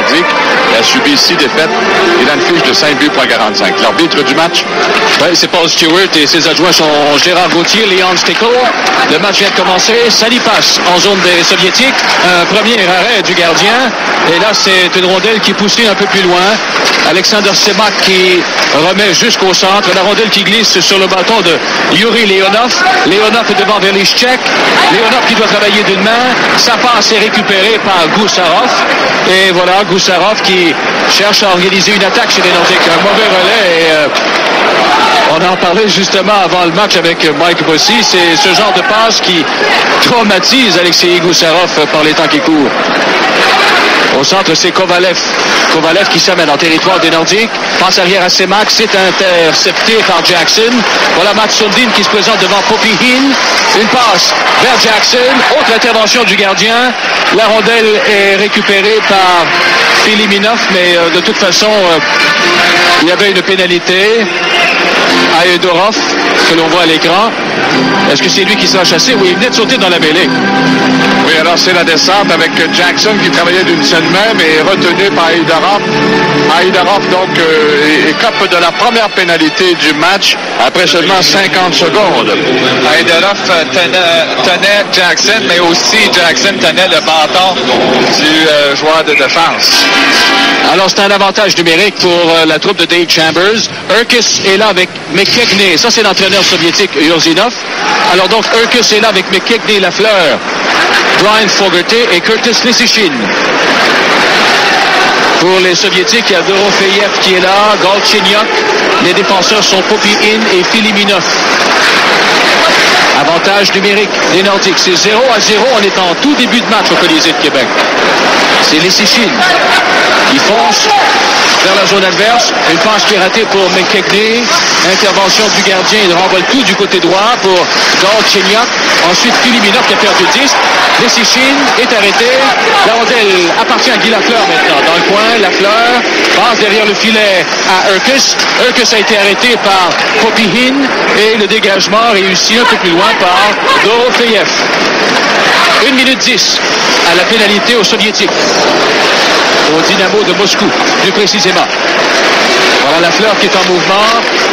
nordiques. Il a subi 6 défaites. Il a une fiche de 5 buts pour 45. L'arbitre du match? Oui, c'est Paul Stewart et ses adjoints sont Gérard Gauthier, Leon Stickel. Le match vient de commencer. Ça y passe en zone des Soviétiques. Un premier arrêt du gardien. Et là, c'est une rondelle qui pousse un peu plus loin. Alexander Semak qui remet jusqu'au centre. La rondelle qui glisse sur le bâton de Yuri Leonov. Leonov est devant Verlichek. Leonov qui doit travailler d'une main. Sa passe est récupérée par Goussarov. Et voilà, Goussarov qui cherche à organiser une attaque chez les Nordiques. Un mauvais relais et on en parlait justement avant le match avec Mike Bossy. C'est ce genre de passe qui traumatise Alexei Goussarov par les temps qui courent. Au centre, c'est Kovalev. Kovalev qui s'amène en territoire des Nordiques. Passe arrière à Semak. C'est intercepté par Jackson. Voilà Mats Sundin qui se présente devant Popihin. Une passe vers Jackson. Autre intervention du gardien. La rondelle est récupérée par Filiminov, mais de toute façon, il y avait une pénalité. Aedorov, que l'on voit à l'écran. Est-ce que c'est lui qui sera chassé? Oui, il venait de sauter dans la mêlée. Oui, alors c'est la descente avec Jackson qui travaillait d'une seule main, mais retenu par Aedorov. Aedorov, donc, écope de la première pénalité du match après seulement 50 secondes. Aedorov tenait Jackson, mais aussi Jackson tenait le bâton du joueur de défense. Alors, c'est un avantage numérique pour la troupe de Dave Chambers. Urkis est là avec McKechnie. Ça, c'est l'entraîneur soviétique Urzinov. Alors donc, Urkis est là avec McKechnie, Lafleur, Brian Fogarty et Curtis Lisichin. Pour les Soviétiques, il y a Dorofeyev qui est là, Galchenyuk. Les défenseurs sont Popihin et Filiminov. Avantage numérique des Nordiques. C'est 0-0. On est en tout début de match au Colisée de Québec. C'est Lisichin qui fonce vers la zone adverse. Une passe qui est ratée pour McKechnie. Intervention du gardien. Il renvoie le tout du côté droit pour Galchenyuk. Ensuite, Filiminov qui a perdu le disque. Lisichin est arrêté. La rondelle appartient à Guy Lafleur maintenant. Dans le coin, Lafleur passe derrière le filet à Urkis. Urkis a été arrêté par Popihin et le dégagement réussi un peu plus loin par Dorofeyev. 1 minute 10 à la pénalité aux Soviétiques. Au Dynamo de Moscou, plus précisément. Voilà Lafleur qui est en mouvement.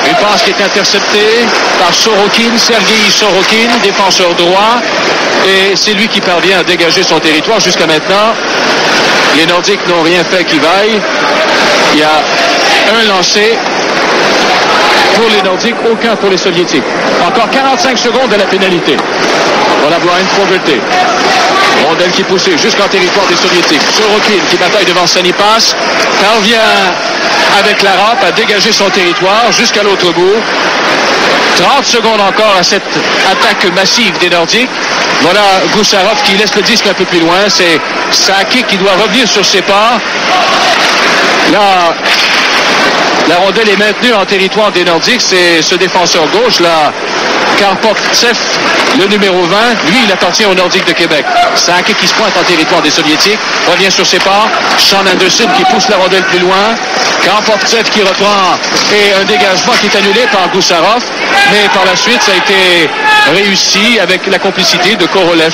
Une passe qui est interceptée par Sorokin, Sergei Sorokin, défenseur droit. Et c'est lui qui parvient à dégager son territoire. Jusqu'à maintenant, les Nordiques n'ont rien fait qui vaille. Il y a un lancé pour les Nordiques, aucun pour les Soviétiques. Encore 45 secondes à la pénalité. Voilà Brian Fogarty. Rondelle qui est poussée jusqu'en territoire des Soviétiques. Sorokin qui bataille devant Sanipas parvient avec la rampe à dégager son territoire jusqu'à l'autre bout. 30 secondes encore à cette attaque massive des Nordiques. Voilà Goussarov qui laisse le disque un peu plus loin. C'est Sakic qui doit revenir sur ses pas. Là, la rondelle est maintenue en territoire des Nordiques. C'est ce défenseur gauche, là, Karpovtsev, le numéro 20. Lui, il appartient aux Nordiques de Québec. Sakic qui se pointe en territoire des Soviétiques. Revient sur ses pas. Sean Anderson qui pousse la rondelle plus loin. Karpovtsev qui reprend. Et un dégagement qui est annulé par Goussarov. Mais par la suite, ça a été réussi avec la complicité de Korolev.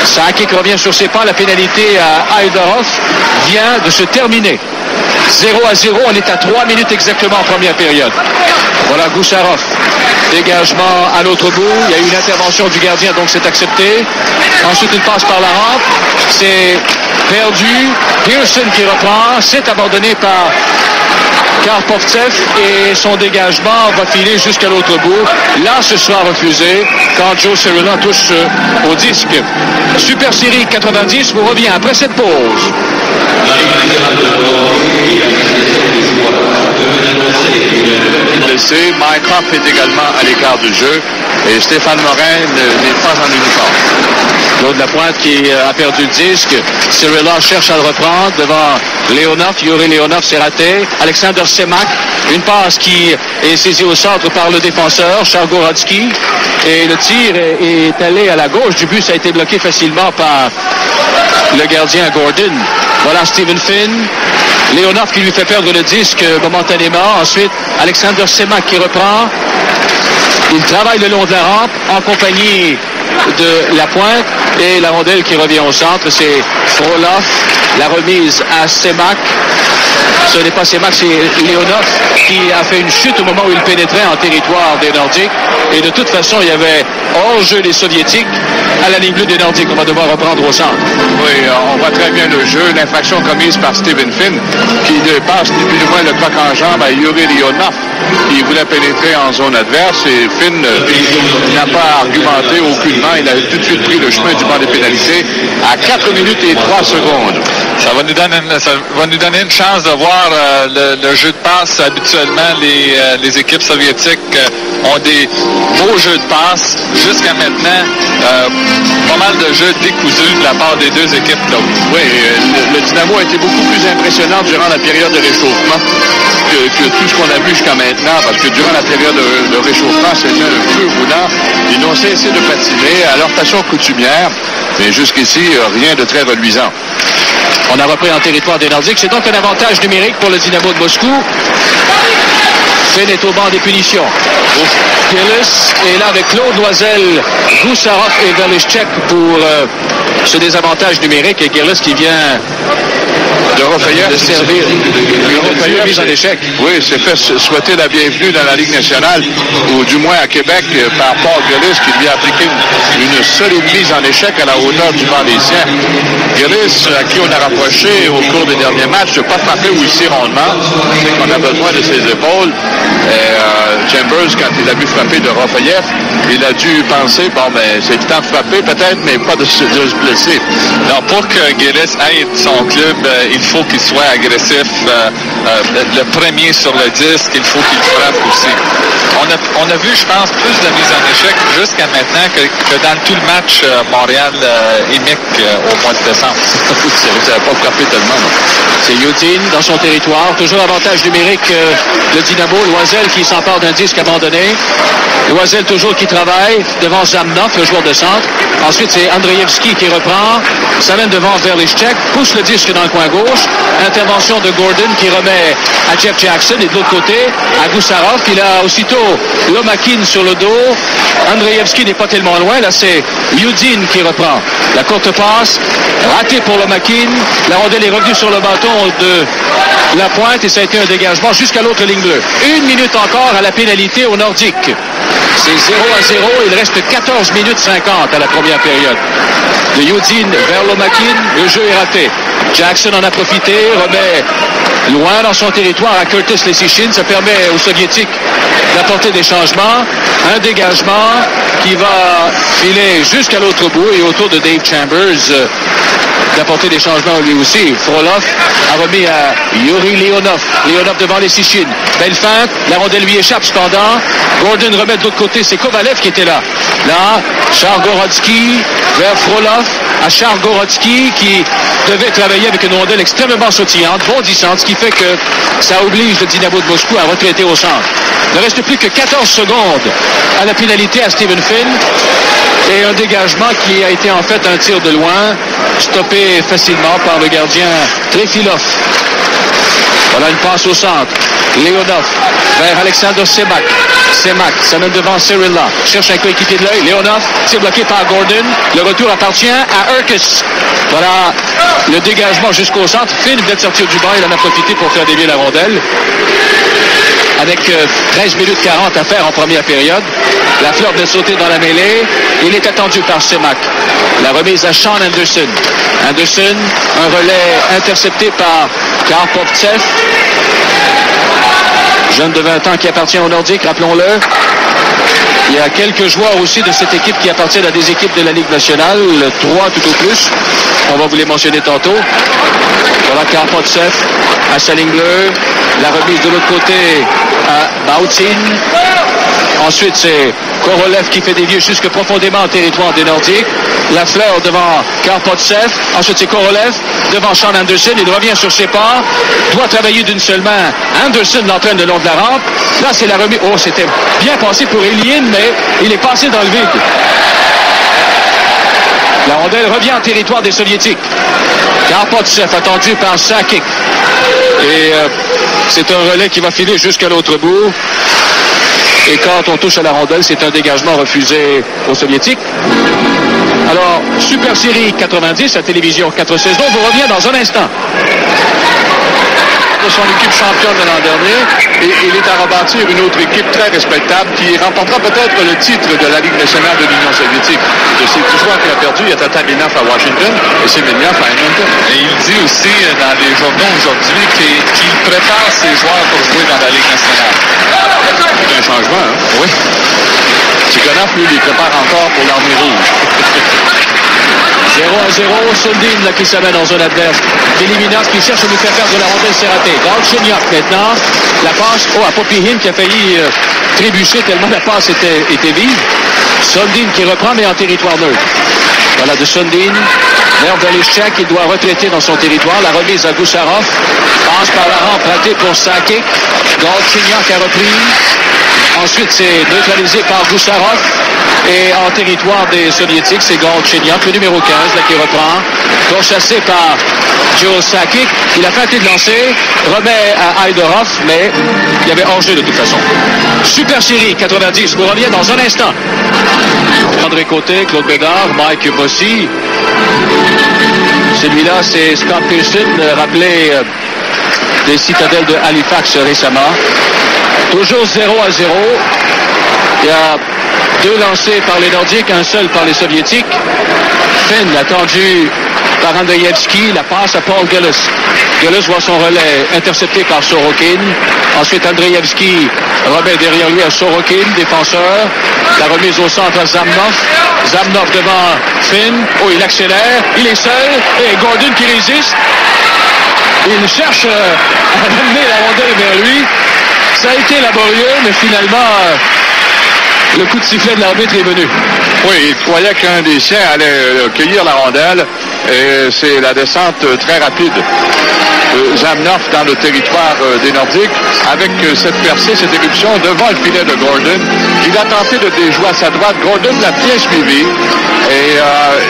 Sakic revient sur ses pas. La pénalité à Aedorov vient de se terminer. 0-0, on est à 3 minutes exactement en première période. Voilà Goussarov. Dégagement à l'autre bout. Il y a eu une intervention du gardien, donc c'est accepté. Ensuite, une passe par la rampe. C'est perdu. Pearson qui reprend. C'est abandonné par Karpovtsev et son dégagement va filer jusqu'à l'autre bout. Là, ce sera refusé quand Joe Cirilla touche au disque. Super Série 90 vous revient après cette pause. Mike Hoff est également à l'écart du jeu et Stéphane Morin n'est pas en uniforme. Claude Lapointe qui a perdu le disque. Cirilla cherche à le reprendre devant Leonov. Yuri Leonov, c'est raté. Alexander Semak, une passe qui est saisie au centre par le défenseur Chargorodski. Et le tir est allé à la gauche du but. Ça a été bloqué facilement par le gardien Gordon. Voilà Stephen Finn. Leonov qui lui fait perdre le disque momentanément. Ensuite, Alexander Semak qui reprend. Il travaille le long de la rampe en compagnie de Lapointe et la rondelle qui revient au centre. C'est Frolov La remise à Semak. Ce n'est pas Semak, c'est Leonov qui a fait une chute au moment où il pénétrait en territoire des Nordiques. Et de toute façon, il y avait hors-jeu des Soviétiques à la ligne bleue des Nordiques. On va devoir reprendre au centre. Oui, on voit très bien le jeu. L'infraction commise par Stephen Finn qui dépasse ni plus ni moins le croc en jambe à Yuri Leonov qui voulait pénétrer en zone adverse. Et Finn n'a pas argumenté aucunement. Il a tout de suite pris le chemin du banc des pénalités à 4 minutes et 3 secondes. Ça va nous donner une chance de voir le jeu de passe. Habituellement, les équipes soviétiques ont des beaux jeux de passe. Jusqu'à maintenant, pas mal de jeux décousus de la part des deux équipes. Là. Oui, le Dynamo a été beaucoup plus impressionnant durant la période de réchauffement que tout ce qu'on a vu jusqu'à maintenant, parce que durant la période de réchauffement, c'était un feu roulant. Ils n'ont cessé de patiner à leur façon coutumière, mais jusqu'ici, rien de très reluisant. On a repris en territoire des Nordiques. C'est donc un avantage numérique pour le Dynamo de Moscou. Finn est au banc des punitions. Gillis est là avec Claude Loisel, Goussarov et Verlichek pour ce désavantage numérique. Et Gillis qui vient de servir. Une mise en échec. Oui, c'est fait souhaiter la bienvenue dans la Ligue nationale, ou du moins à Québec, par Paul Gillis, qui lui a appliqué une solide mise en échec à la hauteur du banc des siens. Gillis, à qui on a rapproché au cours des derniers matchs, de ne pas frapper aussi rondement. C'est qu'on a besoin de ses épaules. Chambers, quand il a vu frapper de Rafayev, il a dû penser, bon, ben, c'est le temps de frapper peut-être, mais pas de se blesser. Alors, pour que Gillis aide son club, il faut qu'il soit agressif. Le premier sur le disque, il faut qu'il frappe aussi. On a vu, je pense, plus de mise en échec jusqu'à maintenant que dans tout le match Montréal-Émic au mois de décembre. Ça n'a pas frappé tellement, non? C'est Yudin dans son territoire. Toujours avantage numérique le Dynamo. Loisel qui s'empare d'un disque abandonné. Loisel toujours qui travaille devant Zamnov, le joueur de centre. Ensuite, c'est Andreevski qui reprend. S'amène devant Verlichek. Pousse le disque dans le coin gauche. Intervention de Gordon qui remet à Jeff Jackson. Et de l'autre côté, à Goussarov. Il a aussitôt Lomakin sur le dos. Andreevski n'est pas tellement loin. Là, c'est Yudin qui reprend. La courte passe. Ratée pour Lomakin. La rondelle est revenue sur le bâton de la pointe et ça a été un dégagement jusqu'à l'autre ligne bleue. 1 minute encore à la pénalité au Nordique. C'est 0-0. Il reste 14 minutes 50 à la première période. De Yudin vers Lomakin, le jeu est raté. Jackson en a profité, remet loin dans son territoire à Curtis Lesichin. Ça permet aux Soviétiques d'apporter des changements. Un dégagement qui va filer jusqu'à l'autre bout et autour de Dave Chambers d'apporter des changements lui aussi. Frolov a remis à Yuri Leonov. Leonov devant Lesichin. Belle feinte. La rondelle lui échappe cependant. Gordon remet de l'autre côté. C'est Kovalev qui était là. Là, Chargorodsky vers Frolov. À Chargorodsky qui devait travailler avec une rondelle extrêmement sautillante, bondissante, ce qui fait que ça oblige le Dynamo de Moscou à retraiter au centre. Il ne reste plus que 14 secondes à la pénalité à Stephen Finn et un dégagement qui a été en fait un tir de loin, stoppé facilement par le gardien Trefilov. Voilà une passe au centre. Leonov vers Alexander Semak. Semak s'amène devant Cyrilla. Cherche un coéquipier de l'œil. Leonov, c'est bloqué par Gordon. Le retour appartient à Urkes. Voilà le dégagement jusqu'au centre. Finn vient de sortir du banc. Il en a profité pour faire dévier la rondelle. Avec 13 minutes 40 à faire en première période. La fleur vient de sauter dans la mêlée. Il est attendu par Semak. La remise à Sean Anderson. Anderson, un relais intercepté par Karpovtsev. Jeune de 20 ans qui appartient au Nordique, rappelons-le. Il y a quelques joueurs aussi de cette équipe qui appartiennent à des équipes de la Ligue nationale, 3 tout au plus. On va vous les mentionner tantôt. Voilà Karpovtsev à sa ligne bleue. La remise de l'autre côté à Bautzin. Ensuite, c'est Korolev qui fait dévier jusque profondément en territoire des Nordiques. La fleur devant Karpovtsev. Ensuite, c'est Korolev devant Sean Anderson. Il revient sur ses pas. Doit travailler d'une seule main. Anderson l'entraîne le long de la rampe. Là, c'est la remise. Oh, c'était bien passé pour Ilyin, mais il est passé dans le vide. La rondelle revient en territoire des Soviétiques. Karpovtsev attendu par Sakic. Et c'est un relais qui va filer jusqu'à l'autre bout. Et quand on touche à la rondelle, c'est un dégagement refusé aux Soviétiques. Alors, Super Série 90 à télévision 4 saisons vous revient dans un instant. De son équipe championne de l'an dernier et il est à rebâtir une autre équipe très respectable qui remportera peut-être le titre de la Ligue nationale de l'Union soviétique. De ces 10 joueurs qu'il a perdu, il y a Tatarinov à Washington et Semenov à Edmonton. Et il dit aussi dans les journaux aujourd'hui qu'il prépare ses joueurs pour jouer dans la Ligue nationale. C'est un changement, hein? Oui. Tikhonov, lui, il prépare encore pour l'Armée rouge. 0-0, Sundin là, qui s'amène en zone adverse. Viliminov qui cherche à lui faire perdre de la rondelle, c'est raté. Galchenyuk maintenant, la passe à Popihin qui a failli trébucher tellement la passe était vive. Sundin qui reprend mais en territoire neutre. Voilà de Sundin, vers Velishchak, il doit retraiter dans son territoire. La remise à Goussarov, passe par la rampe ratée pour Sakic. Galchenyuk a repris. Ensuite, c'est neutralisé par Goussarov. Et en territoire des Soviétiques, c'est Galchenyuk, le numéro 15, là, qui reprend. Pourchassé par Joe Sakic. Il a tenté de lancer. Remet à Aïdorov, mais il y avait hors-jeu de toute façon. Super Série 90, vous revient dans un instant. André Côté, Claude Bédard, Mike Bossy. Celui-là, c'est Scott Pearson, rappelé des Citadelles de Halifax récemment. Toujours 0-0. Il y a 2 lancés par les Nordiques, un seul par les Soviétiques. Finn attendu par Andreevski, la passe à Paul Gillis. Gillis voit son relais intercepté par Sorokin. Ensuite, Andreevski remet derrière lui à Sorokin, défenseur. La remise au centre à Zamnov. Zamnov devant Finn. Oh, il accélère. Il est seul. Et Gordon qui résiste. Il cherche à ramener la rondelle vers lui. Ça a été laborieux, mais finalement, le coup de sifflet de l'arbitre est venu. Oui, il croyait qu'un des siens allait cueillir la rondelle et c'est la descente très rapide. Zamnov dans le territoire des Nordiques avec cette percée, cette éruption devant le filet de Gordon. Il a tenté de déjouer à sa droite. Gordon l'a bien suivi et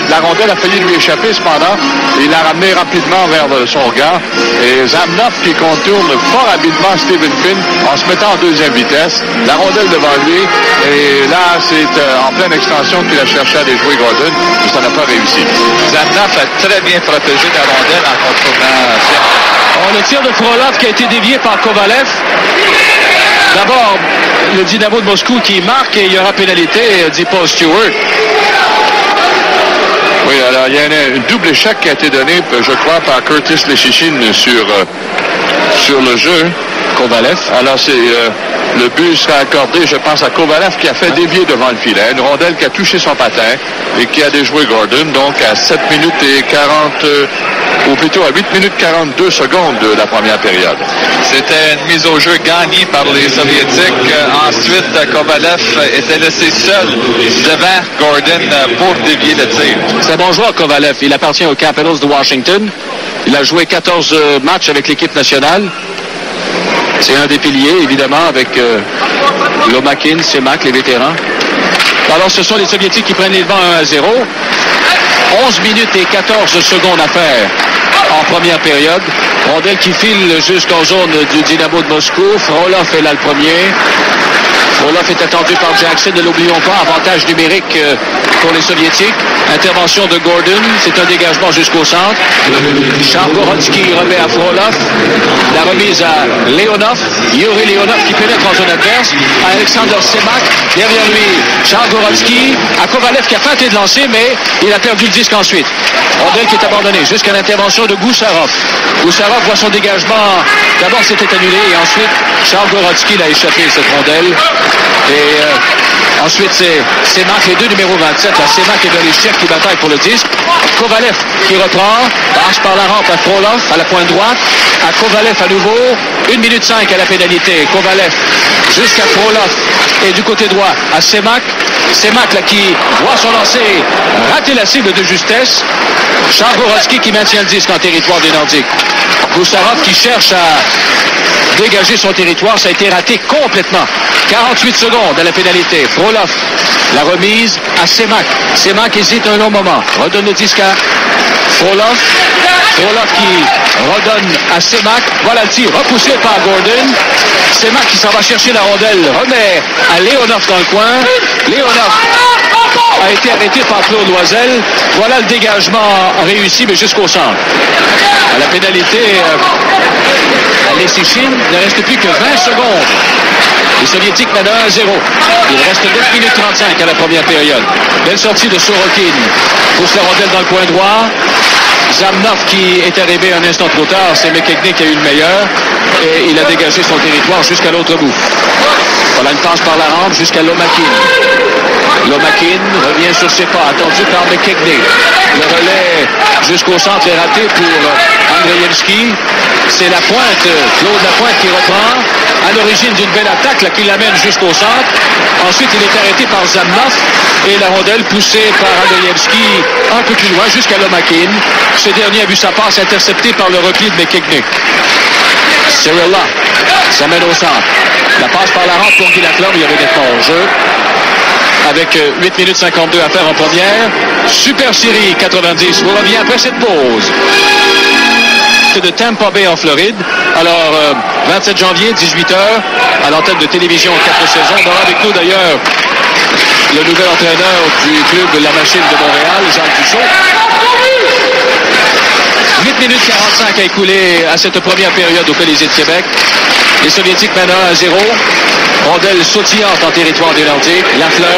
la rondelle a failli lui échapper cependant. Il l'a ramené rapidement vers son regard et Zamnov qui contourne fort habilement Stephen Finn en se mettant en deuxième vitesse. La rondelle devant lui et là c'est en pleine extension qu'il a cherché à déjouer Gordon mais ça n'a pas réussi. Zamnov a très bien protégé la rondelle en contournant Finn. Le tir de Frolov qui a été dévié par Kovalev. D'abord, le Dynamo de Moscou qui marque et il y aura pénalité, dit Paul Stewart. Oui, alors il y a un double échec qui a été donné, je crois, par Curtis Leschyshyn sur le jeu. Kovalev. Alors c'est le but sera accordé, je pense, à Kovalev qui a fait dévier devant le filet. Une rondelle qui a touché son patin et qui a déjoué Gordon, donc à 7 minutes et 40, ou plutôt à 8 minutes 42 secondes de la première période. C'était une mise au jeu gagnée par les Soviétiques. Ensuite, Kovalev était laissé seul devant Gordon pour dévier le tir. C'est un bon joueur, Kovalev. Il appartient aux Capitals de Washington. Il a joué 14 matchs avec l'équipe nationale. C'est un des piliers, évidemment, avec Lomakin, Semak, les vétérans. Alors, ce sont les Soviétiques qui prennent les devants 1-0. 11 minutes et 14 secondes à faire en première période. Rondelle qui file jusqu'en zone du Dynamo de Moscou. Frolov est là le premier. Frolov est attendu par Jackson, ne l'oublions pas. Avantage numérique pour les Soviétiques. Intervention de Gordon. C'est un dégagement jusqu'au centre. Chargorodsky remet à Frolov. La remise à Leonov. Yuri Leonov qui pénètre en zone adverse. À Alexander Semak. Derrière lui, Chargorodsky. À Kovalev qui a tenté de lancer, mais il a perdu le disque ensuite. Rondelle qui est abandonnée jusqu'à l'intervention de Goussarov. Goussarov voit son dégagement. D'abord, c'était annulé et ensuite, Chargorodsky l'a échappé cette rondelle. Et ensuite, c'est Semak, les deux numéros 27. Là, Semak et Velishchak qui bataillent pour le disque. Kovalev qui reprend. Passe par la rampe à Frolov, à la pointe droite. À Kovalev à nouveau. 1 minute 5 à la pénalité. Kovalev jusqu'à Frolov. Et du côté droit à Semak. Semak là qui voit son lancer rater la cible de justesse. Chargorodsky qui maintient le disque en territoire des Nordiques. Goussarov qui cherche à dégager son territoire. Ça a été raté complètement. 48 secondes à la pénalité. Frolov, la remise à Semak. Semak hésite un long moment. Redonne le disque à Frolov. Frolov qui redonne à Semak. Voilà le tir repoussé par Gordon. Semak qui s'en va chercher la rondelle. Remet à Leonov dans le coin. Leonov a été arrêté par Claude Loisel. Voilà le dégagement réussi, mais jusqu'au centre. À la pénalité, à l'Essichin, il ne reste plus que 20 secondes. Les Soviétiques mènent 1-0. Il reste 9 minutes 35 à la première période. Belle sortie de Sorokin. Pousse la rondelle dans le coin droit. Zamnov qui est arrivé un instant trop tard, c'est McKechnie qui a eu le meilleur et il a dégagé son territoire jusqu'à l'autre bout. Voilà une passe par la rampe jusqu'à Lomakin. Lomakin revient sur ses pas, attendu par McKechnie. Le relais jusqu'au centre est raté pour Andreyevski. C'est Lapointe, Claude Lapointe qui reprend à l'origine d'une belle attaque là, qui l'amène jusqu'au centre. Ensuite, il est arrêté par Zamnov et la rondelle poussée par Andreyevski un peu plus loin jusqu'à Lomakin. Ce dernier a vu sa passe interceptée par le repli de McKechnie. Cyrilla, ça mène au centre. La passe par la rampe pour Guy Lafleur, il y avait nettement en jeu. Avec 8 minutes 52 à faire en première. Super série 90. On revient après cette pause. De Tampa Bay en Floride. Alors, 27 janvier, 18h, à l'antenne de télévision 4 saisons. On aura avec nous d'ailleurs le nouvel entraîneur du club de la Machine de Montréal, Jacques Dussault. 8 minutes 45 à écouler à cette première période au Colisée de Québec. Les Soviétiques mènent 1-0. Rondelle sautillante en territoire des Nordiques. Lafleur,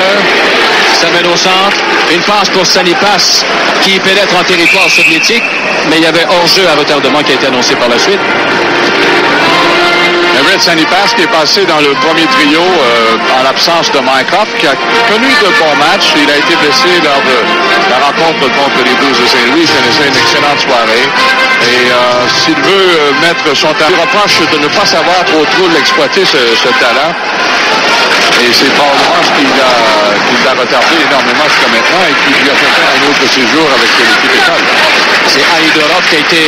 ça mène au centre. Une passe pour Sanipas qui pénètre en territoire soviétique. Mais il y avait hors-jeu à retardement qui a été annoncé par la suite. Everett Sanipas qui est passé dans le premier trio en l'absence de Mycroft, qui a connu de bons matchs. Il a été blessé lors de la rencontre contre les Blues de Saint-Louis. Il connaissait une excellente soirée. Et s'il veut mettre son talent, il reproche de ne pas savoir trop l'exploiter, ce talent. Et c'est probablement ce qui l'a retardé énormément jusqu'à maintenant et qui lui a fait faire un autre séjour avec l'équipe école. C'est Aïdorov qui a été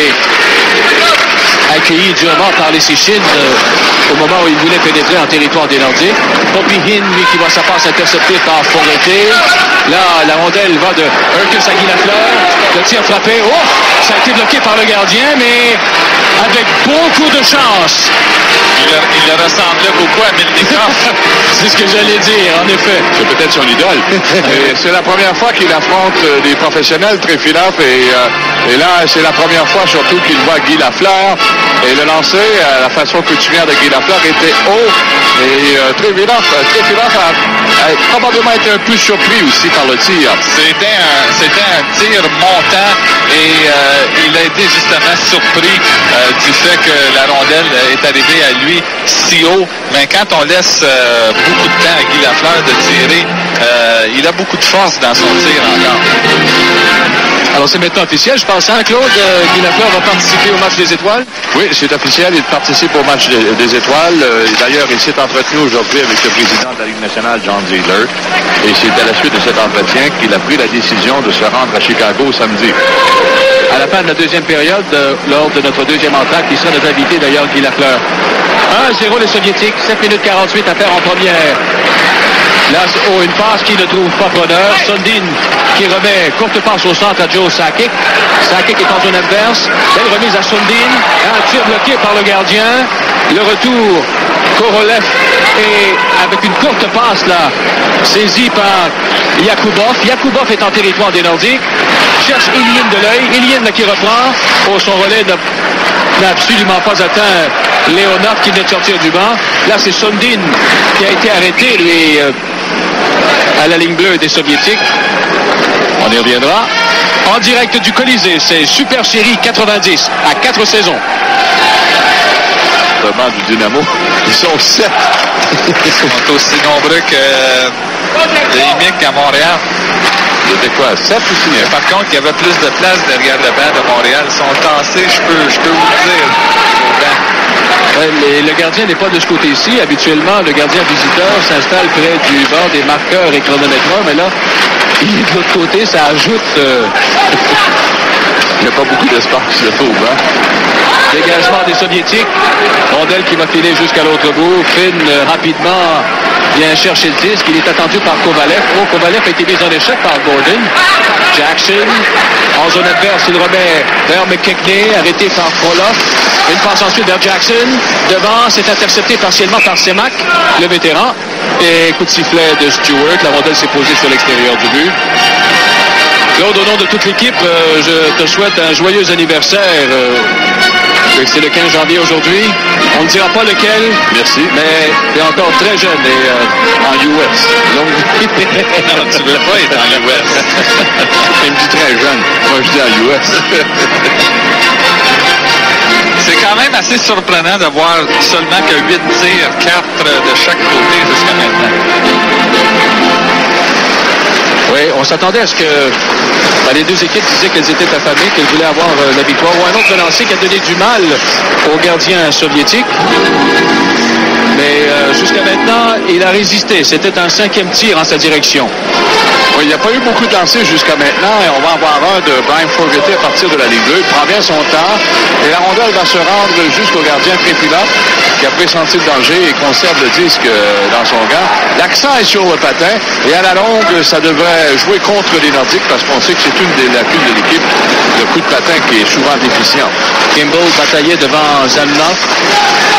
accueilli durement par les Sichin au moment où il voulait pénétrer en territoire des Nordiques. Popihin, lui, qui voit sa passe interceptée par Forêté. Là, la rondelle va de Urkus à Guy Lafleur. Le tir frappé. Oh! Ça a été bloqué par le gardien, mais avec beaucoup de chance. Il ressemblait beaucoup à Milnikov. C'est ce que j'allais dire, en effet. C'est peut-être son idole. C'est la première fois qu'il affronte des professionnels, Trefilov, et là, c'est la première fois surtout qu'il voit Guy Lafleur. Et le lancer, à la façon coutumière de Guy Lafleur, était haut. Et Trefilov a probablement été un peu surpris aussi par le tir. C'était un tir montant et il a été justement surpris du fait que la rondelle est arrivée à lui si haut. Mais quand on laisse beaucoup de temps à Guy Lafleur de tirer, il a beaucoup de force dans son tir encore. Alors c'est maintenant officiel, je pense, hein, Claude? Guy Lafleur va participer au match des étoiles? Oui, c'est officiel, il participe au match des étoiles. D'ailleurs, il s'est entretenu aujourd'hui avec le président de la Ligue nationale, John Ziegler. Et c'est à la suite de cet entretien qu'il a pris la décision de se rendre à Chicago samedi. À la fin de la deuxième période, lors de notre deuxième entracte, qui sera notre invité d'ailleurs, Guy Lafleur. 1-0 les Soviétiques, 7 minutes 48 à faire en première. Là, une passe qui ne trouve pas preneur. Sundin qui remet courte passe au centre à Joe Sakic. Sakic est en zone adverse. Belle remise à Sundin. Un tir bloqué par le gardien. Le retour, Korolev et avec une courte passe là, saisi par Yakubov. Yakubov est en territoire des Nordiques. Cherche Ilyin de l'œil. Ilyin qui reprend. Oh, son relais n'a absolument pas atteint Leonard qui vient de sortir du banc. Là, c'est Sundin qui a été arrêté, lui, à la ligne bleue des Soviétiques. On y reviendra. En direct du Colisée, c'est Super Série 90 à 4 saisons. Du Dynamo. Ils sont 7. Ils sont aussi nombreux que les Mics à Montréal. C'était quoi, 7 ou 6? Par contre, il y avait plus de place derrière le banc de Montréal. Ils sont tassés, je peux vous le dire. Le gardien n'est pas de ce côté-ci. Habituellement, le gardien visiteur s'installe près du bord des marqueurs et chronométreurs, mais là, il est de l'autre côté, ça ajoute... Il n'y a pas beaucoup d'espace, je trouve. Hein? Dégagement des Soviétiques. Rondelle qui va filer jusqu'à l'autre bout. Finn rapidement vient chercher le disque. Il est attendu par Kovalev. Kovalev a été mis en échec par Gordon. Jackson, en zone adverse, il remet vers McKechnie, arrêté par Frolov. Une passe ensuite vers Jackson. Devant, c'est intercepté partiellement par Semak, le vétéran. Et coup de sifflet de Stewart. La rondelle s'est posée sur l'extérieur du but. Claude, au nom de toute l'équipe, je te souhaite un joyeux anniversaire. C'est le 15 janvier aujourd'hui. On ne dira pas lequel. Merci. Mais tu es encore très jeune et en US. Non, tu ne voulais pas être en US. Il me dit très jeune. Moi, je dis en US. C'est quand même assez surprenant de voir seulement que 8 tirs, 4 de chaque côté jusqu'à maintenant. Oui, on s'attendait à ce que les deux équipes disaient qu'elles étaient affamées, qu'elles voulaient avoir la victoire. Ou un autre lancé qui a donné du mal au gardien soviétique. Mais jusqu'à maintenant, il a résisté. C'était un 5e tir en sa direction. Oui, il n'y a pas eu beaucoup de lancers jusqu'à maintenant et on va avoir un de Brian Fogarty à partir de la ligne bleue. Il prend bien son temps et la rondelle va se rendre jusqu'au gardien Trefilov qui a pressenti le danger et conserve le disque dans son gant. L'accent est sur le patin et à la longue, ça devrait jouer contre les Nordiques parce qu'on sait que c'est une des lacunes de l'équipe, le coup de patin qui est souvent déficient. Kimball bataillait devant Zalnov.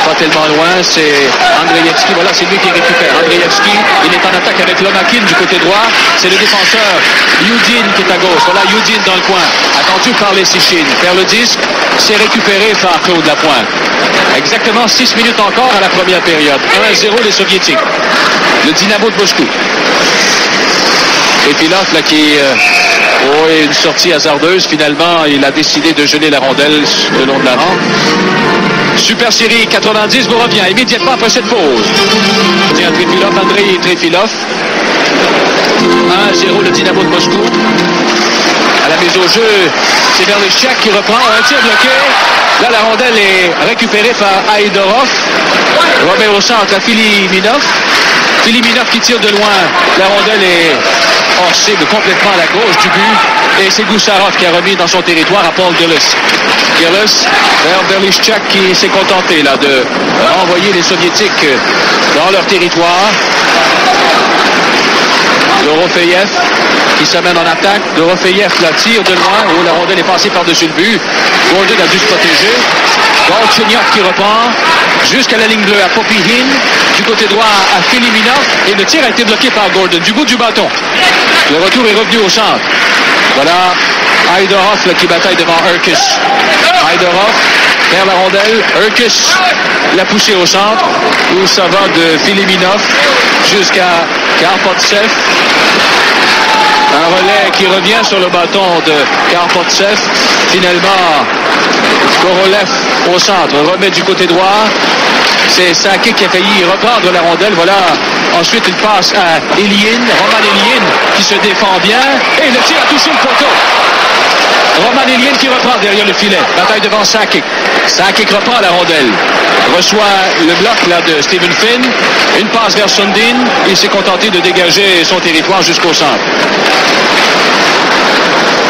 Pas tellement loin, c'est Andreevski. Voilà, c'est lui qui récupère. Andreevski, il est en attaque avec Lomakin du côté droit. C'est le défenseur Yudin qui est à gauche. Voilà, Yudin dans le coin. Attendu par les Sichin. Faire le disque, c'est récupéré par Claude Lapointe. Exactement 6 minutes encore à la première période. 1-0 les Soviétiques. Le Dynamo de Moscou. Et Pilaf, là, qui une sortie hasardeuse. Finalement, il a décidé de geler la rondelle le long de la rampe. Super série 90 vous revient immédiatement après cette pause. Tiens, Trefilov, Andrei Trefilov. 1-0 le Dynamo de Moscou. À la mise au jeu, c'est Berlichak qui reprend. Un tir bloqué. Là, la rondelle est récupérée par Aïdorov. Remet au centre à Filiminov. Filiminov qui tire de loin. La rondelle est hors cible complètement à la gauche du but. Et c'est Goussarov qui a remis dans son territoire à Paul Gillis. Gillis vers Berlichak qui s'est contenté là, de renvoyer les Soviétiques dans leur territoire. Dorofeyev qui s'amène en attaque. Dorofeyev la tire de loin. Oh, la rondelle est passée par-dessus le but. Gordon a dû se protéger. Galchenyuk qui reprend jusqu'à la ligne bleue à Popihin. Du côté droit à Filiminov. Et le tir a été bloqué par Gordon du bout du bâton. Le retour est revenu au centre. Voilà Aïdorov qui bataille devant Urkis. Aïdorov vers la rondelle. Urkis l'a poussé au centre où ça va de Filiminov jusqu'à Karpovtsev. Un relais qui revient sur le bâton de Karpovtsev. Finalement, Korolev au centre, remet du côté droit. C'est Sakic qui a failli reprendre la rondelle. Voilà. Ensuite, il passe à Ilyin, Roman Ilyin qui se défend bien. Et le tir a touché le poteau. Roman Ilyin qui reprend derrière le filet. Bataille devant Sakic. Sakic reprend la rondelle. Reçoit le bloc là, de Stephen Finn. Une passe vers Sundin. Il s'est contenté de dégager son territoire jusqu'au centre.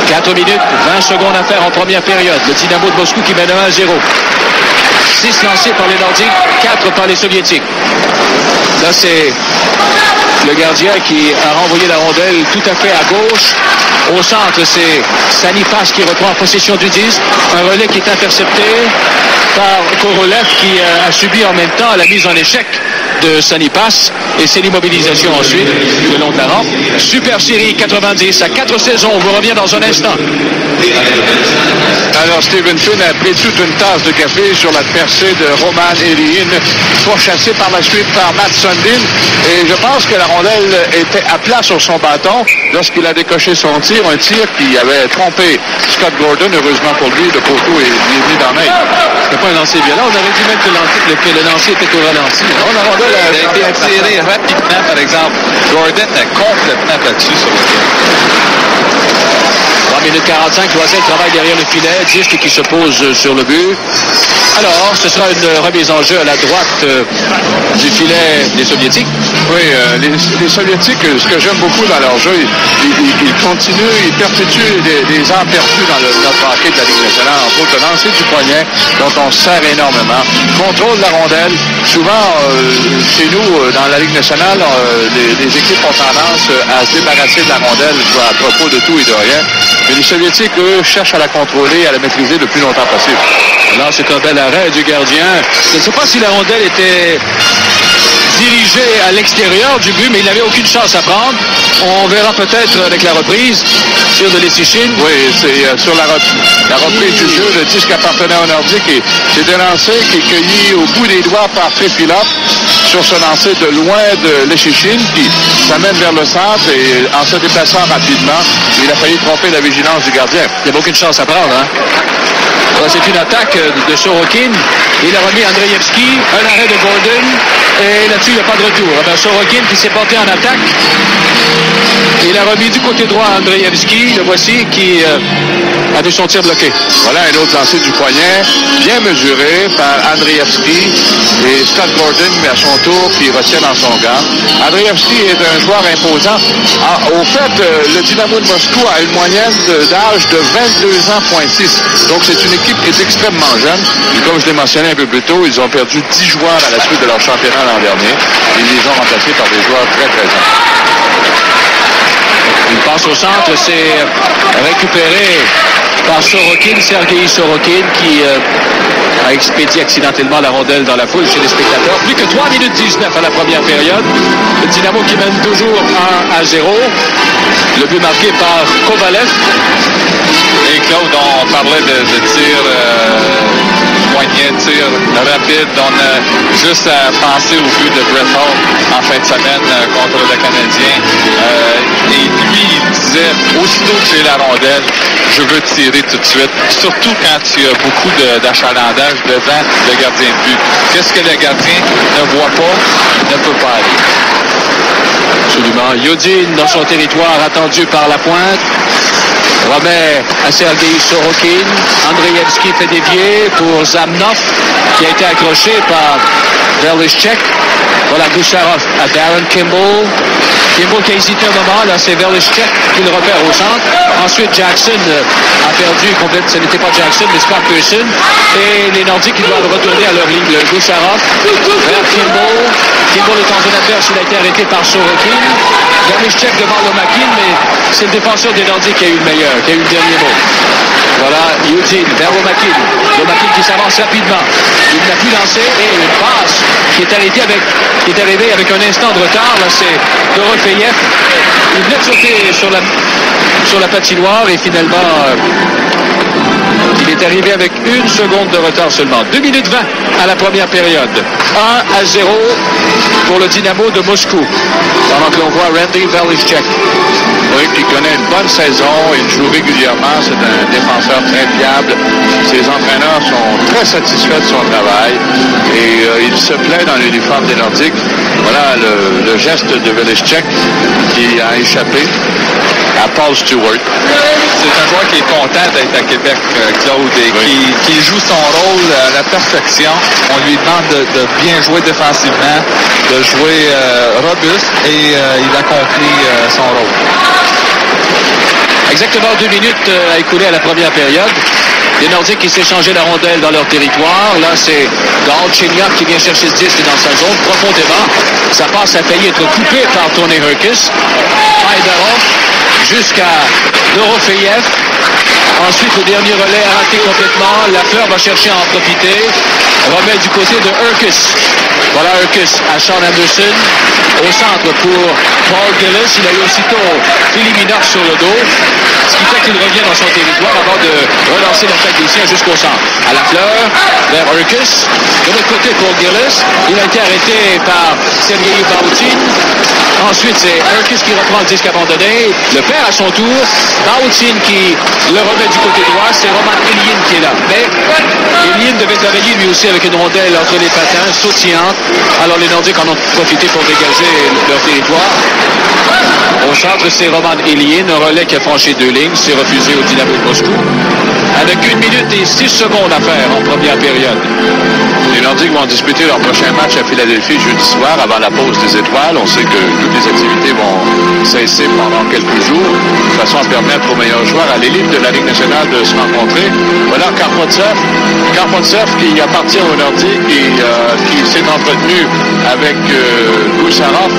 4 minutes, 20 secondes à faire en première période. Le Dynamo de Moscou qui mène 1-0. 6 lancés par les Nordiques, 4 par les Soviétiques. Là, c'est le gardien qui a renvoyé la rondelle tout à fait à gauche. Au centre, c'est Sanipas qui reprend possession du disque. Un relais qui est intercepté par Korolev qui a subi en même temps la mise en échec de Sanipas. Et c'est l'immobilisation ensuite le long de la rampe. Super série 90 à 4 saisons. On vous revient dans un instant. Alors, Stephen Finn a pris toute une tasse de café sur la percée de Roman Ilyin, pourchassé par la suite par Matt Sundin. Et je pense que la rondelle était à plat sur son bâton lorsqu'il a décoché son tir. Un tir qui avait trompé Scott Gordon. Heureusement pour lui, le poteau est venu dans la main. C'était pas un lancer violent. On aurait dit même que le lancer était au ralenti. On a rondelle a été attiré rapidement, par exemple. Gordon a complètement battu sur le tir. 3 minutes 45, Loisel travaille derrière le filet, disque qui se pose sur le but. Alors, ce sera une remise en jeu à la droite du filet des Soviétiques. Oui, les Soviétiques, ce que j'aime beaucoup dans leur jeu, ils continuent, ils perpétuent des arts perdus dans notre hockey de la Ligue nationale. Entre autres, le lancer du poignet, dont on se sert énormément. Contrôle de la rondelle. Souvent, chez nous, dans la Ligue nationale, les équipes ont tendance à se débarrasser de la rondelle à propos de tout et de rien. Mais les Soviétiques, eux, cherchent à la contrôler et à la maîtriser le plus longtemps possible. Là, c'est un bel arrêt du gardien. Je ne sais pas si la rondelle était dirigée à l'extérieur du but, mais il n'avait aucune chance à prendre. On verra peut-être avec la reprise. Tir de Lecichine. Oui, c'est sur la reprise du jeu. Le disque appartenait au Nordique et c'est un lancer qui est cueilli au bout des doigts par Trefilov sur ce lancer de loin de Lecichine qui s'amène vers le centre et en se déplaçant rapidement, il a failli tromper la vigilance du gardien. Il n'y a aucune chance à prendre, hein? C'est une attaque de Sorokin. Il a remis Andreevski, un arrêt de Gordon, et là-dessus, il n'y a pas de retour. Sorokin qui s'est porté en attaque. Il a remis du côté droit Andreevski, le voici, qui a vu son tir bloqué. Voilà un autre lancer du poignet, bien mesuré par Andreevski, et Scott Gordon met à son tour, puis il retient dans son gant. Andreevski est un joueur imposant. Au fait, le Dynamo de Moscou a une moyenne d'âge de 22 ans, donc c'est une équipe qui est extrêmement jeune. Et comme je l'ai mentionné un peu plus tôt, ils ont perdu 10 joueurs à la suite de leur championnat l'an dernier. Ils les ont remplacés par des joueurs très très jeunes. Une passe au centre, c'est récupéré par Sorokin, Sergei Sorokin, qui a expédié accidentellement la rondelle dans la foule chez les spectateurs. Plus que 3 minutes 19 à la première période. Le Dynamo qui mène toujours 1-0. Le but marqué par Kovalev. Et Claude, on parlait de tir poignet, tir rapide. On a juste à penser au but de Brett Hall en fin de semaine contre le Canadien. Et lui, il disait, aussitôt que j'ai la rondelle, je veux tirer tout de suite. Surtout quand il y a beaucoup d'achalandage devant le gardien de but. Qu'est-ce que le gardien ne voit pas, ne peut pas aller. Absolument. Yodin dans son territoire, attendu par la pointe. Remet à Sergei Sorokin. Andreevski fait dévier pour Zamnov, qui a été accroché par Verlischek. Voilà Gusarov à Darren Kimball. Kimball qui a hésité un moment, là c'est Verlischek qui le repère au centre. Ensuite Jackson a perdu complètement, ce n'était pas Jackson mais Scott Pearson. Et les Nordiques qui doivent retourner à leur ligne. Le Gusarov vers Kimball. Kimball est en zone adverse, il a été arrêté par Sorokin. Verlischek devant Lomakin, mais c'est le défenseur des Nordiques qui a eu le meilleur, qui a eu le dernier mot. Voilà, Eugene vers Lomakin. Lomakin qui s'avance rapidement. Il n'a plus lancé et une passe qui est arrivée avec un instant de retard. Là, c'est Dorofeyev. Il venait de sauter sur la patinoire et finalement, il est arrivé avec 1 seconde de retard seulement. 2 minutes 20 à la première période. 1-0 pour le Dynamo de Moscou. Pendant que l'on voit Randy Verlischek. Oui, qui connaît une bonne saison, il joue régulièrement, c'est un défenseur très fiable. Ses entraîneurs sont très satisfaits de son travail et il se plaît dans l'uniforme des Nordiques. Voilà le geste de Verlischek qui a échappé à Paul Stewart. C'est un joueur qui est content d'être à Québec, Claude, et oui. qui joue son rôle à la perfection. On lui demande de bien jouer défensivement, de jouer robuste et il accomplit son rôle. Exactement 2 minutes à écouler à la première période. Les Nordiques qui s'échangeaient la rondelle dans leur territoire. Là, c'est Galchenyuk qui vient chercher le disque dans sa zone profondément. Sa passe a failli être coupée par Tony Herkis. Faidarov jusqu'à Dorofeyev. Ensuite, le dernier relais a raté complètement. Lafleur va chercher à en profiter. Remet du côté de Herkis. Voilà Herkis à Sean Anderson. Au centre pour Paul Gillis. Il a eu aussitôt Filiminov sur le dos. Ce qui fait qu'il revient dans son territoire avant de relancer l'attaque des siens jusqu'au centre. À Lafleur, vers Herkis. De l'autre côté pour Gillis. Il a été arrêté par Sergei Bautin. Ensuite, c'est Herkis qui reprend le disque abandonné. Le perd à son tour. Bautin qui le remet du côté droit. C'est Roman Ilyin qui est là. Mais Ilyin devait travailler lui aussi avec avec une rondelle entre les patins, sautillante. Alors les Nordiques en ont profité pour dégager leur territoire. Au centre, c'est Roman Ilyin, un relais qui a franchi 2 lignes, c'est refusé au Dynamo de Moscou. Avec 1 minute et 6 secondes à faire en première période. Les Nordiques vont disputer leur prochain match à Philadelphie jeudi soir avant la pause des étoiles. On sait que toutes les activités vont cesser pendant quelques jours, de façon à permettre aux meilleurs joueurs à l'élite de la Ligue nationale de se rencontrer. Voilà Karpontsev qui appartient aux Nordiques et qui s'est entretenu avec Gusarov.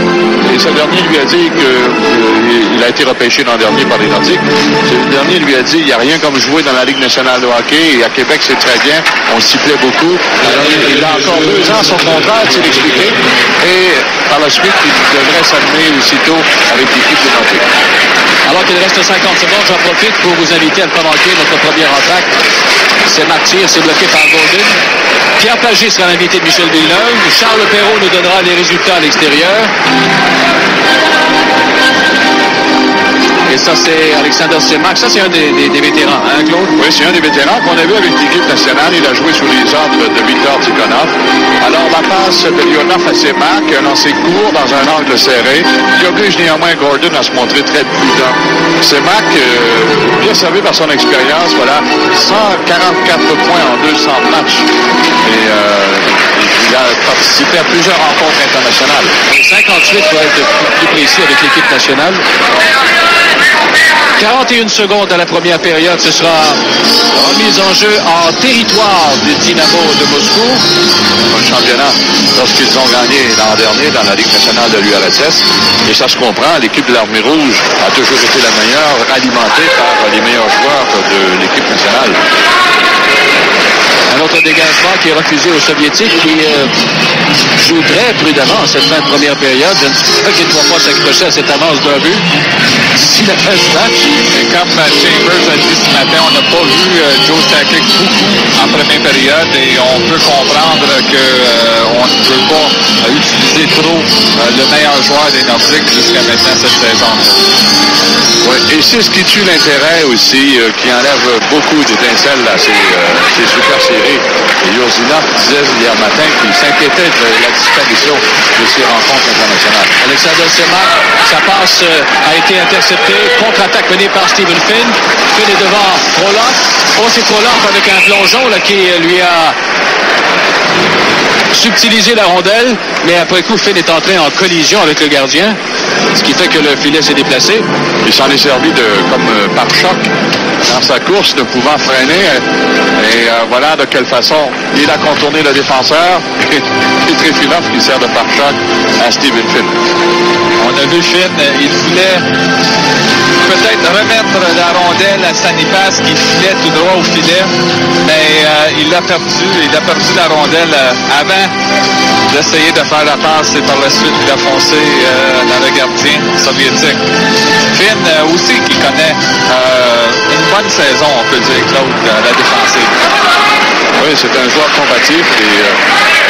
Et ce dernier lui a dit qu'il a été repêché l'an dernier par les Nordiques. Ce dernier lui a dit il n'y a rien comme jouer dans la Ligue nationale de hockey et à Québec c'est très bien. On s'y plaît beaucoup. Alors, il a encore 2 ans son contrat, c'est expliqué. Et par la suite, il devrait s'amener aussitôt avec l'équipe des Nordiques. Alors qu'il reste 50 secondes, j'en profite pour vous inviter à ne pas manquer notre première attaque. C'est Martyr, c'est bloqué par Gordon. Pierre Pagé sera l'invité de Michel Villeneuve. Charles Perrault nous donnera les résultats à l'extérieur. Et ça, c'est Alexander Semak. Ça, c'est un des vétérans, hein, Claude? Oui, c'est un des vétérans qu'on a vu avec l'équipe nationale. Il a joué sous les ordres de Viktor Tikhonov. Alors, la passe de Leonov à Semak, un lancer court dans un angle serré, qui oblige néanmoins Gordon à se montrer très prudent. Semak, bien servi par son expérience, voilà, 144 points en 200 matchs. Et il a participé à plusieurs rencontres internationales. 58 pour être plus précis avec l'équipe nationale. 41 secondes à la première période, ce sera remise en jeu en territoire du Dynamo de Moscou. Un championnat lorsqu'ils ont gagné l'an dernier dans la Ligue nationale de l'URSS. Et ça se comprend, l'équipe de l'Armée rouge a toujours été la meilleure, alimentée par les meilleurs joueurs de l'équipe nationale. Un autre dégagement qui est refusé aux Soviétiques qui joue très prudemment cette fin de première période. Je ne sais pas qu'il ne doit pas s'accrocher à cette avance d'un but d'ici la fin du match. Et comme Chambers a dit ce matin, on n'a pas vu Joe Sakic beaucoup en première période et on peut comprendre qu'on ne peut pas utiliser trop le meilleur joueur des Nordiques jusqu'à maintenant cette saison. Oui, et c'est ce qui tue l'intérêt aussi, qui enlève beaucoup d'étincelles à ces super séries. Et Yosinov disait hier matin qu'il s'inquiétait de la disparition de ces rencontres internationales. Alexander Semak, sa passe a été interceptée. Contre-attaque menée par Stephen Finn. Finn est devant Frolov. Oh, c'est Frolov avec un plongeon là, qui lui a subtilisé la rondelle. Mais après coup, Finn est entré en collision avec le gardien. Ce qui fait que le filet s'est déplacé. Il s'en est servi comme pare-choc dans sa course, ne pouvant freiner. Et voilà de quelle façon il a contourné le défenseur. Et Trifinov qui sert de pare-choc à Stephen Finn. On a vu Finn, il voulait peut-être remettre la rondelle à Stanipas qui filait tout droit au filet, mais il l'a perdu. Il a perdu la rondelle avant d'essayer de faire la passe et par la suite il a foncé dans le gardien soviétique. Finn aussi qui connaît une bonne saison, on peut dire, Claude, la défensive. Oui, c'est un joueur combatif et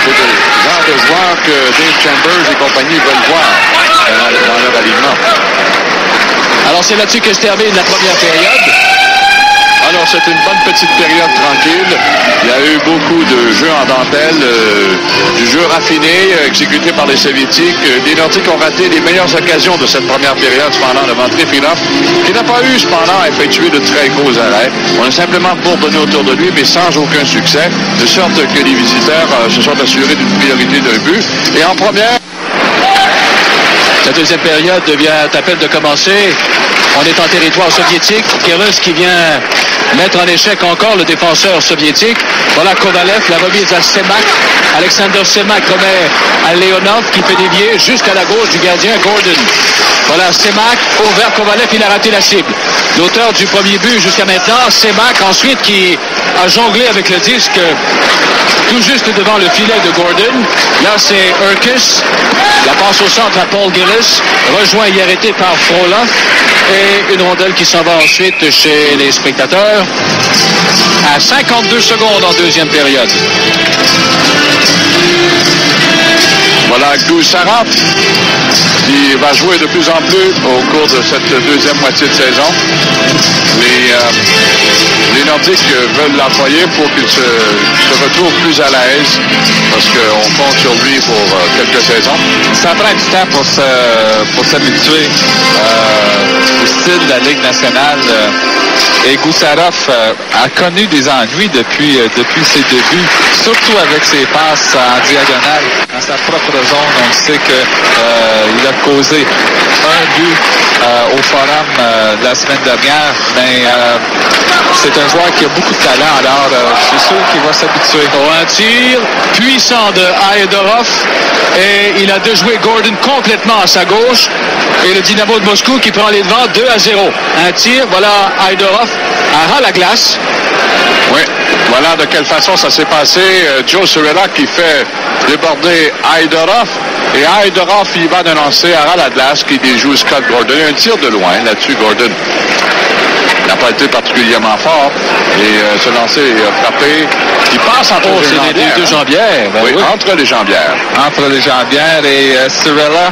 c'est le genre de joueur que Dave Chambers et compagnie veulent voir dans leur alignement. Alors c'est là-dessus que se termine la première période. Alors c'est une bonne petite période tranquille. Il y a eu beaucoup de jeux en dentelle, du jeu raffiné exécuté par les Soviétiques. Les Nordiques ont raté les meilleures occasions de cette première période cependant devant Trifinov, qui n'a pas eu cependant à effectuer de très gros arrêts. On a simplement bourdonné autour de lui, mais sans aucun succès, de sorte que les visiteurs se sont assurés d'une priorité d'un but. Et en première... La deuxième période vient à peine de commencer. On est en territoire soviétique. Keres qui vient mettre en échec encore le défenseur soviétique. Voilà Kovalev, la remise à Semak. Alexander Semak remet à Leonov qui fait dévier jusqu'à la gauche du gardien Gordon. Voilà Semak vers Kovalev, il a raté la cible. L'auteur du premier but jusqu'à maintenant, Semak ensuite qui a jonglé avec le disque tout juste devant le filet de Gordon. Là c'est Urkis. La passe au centre à Paul Gillis, rejoint et arrêté par Frolov. Et une rondelle qui s'en va ensuite chez les spectateurs à 52 secondes en deuxième période. Voilà Gusarov qui va jouer de plus en plus au cours de cette deuxième moitié de saison. Les Nordiques veulent l'employer pour qu'il se retrouve plus à l'aise parce qu'on compte sur lui pour quelques saisons. Ça prend du temps pour s'habituer au style de la Ligue nationale. Et Gusarov a connu des ennuis depuis ses débuts, surtout avec ses passes en diagonale dans sa propre zone. On sait qu'il a causé un but au forum de la semaine dernière, mais c'est un joueur qui a beaucoup de talent, alors je suis sûr qu'il va s'habituer. Un tir puissant de Aïdorov et il a déjoué Gordon complètement à sa gauche et le Dynamo de Moscou qui prend les devants 2-0. Un tir, voilà Aïdorov à ras la glace. Oui, voilà de quelle façon ça s'est passé. Joe Cirella qui fait déborder Aïdorov et Aïdorov il va dénoncer à ras la glace qui déjoue Scott Gordon. Un tir de loin là-dessus, Gordon n'a pas été particulièrement fort et ce lancer a frappé. Il passe entre les jambières. Deux jambières. Ben oui, entre les jambières. Entre les jambières et Cirella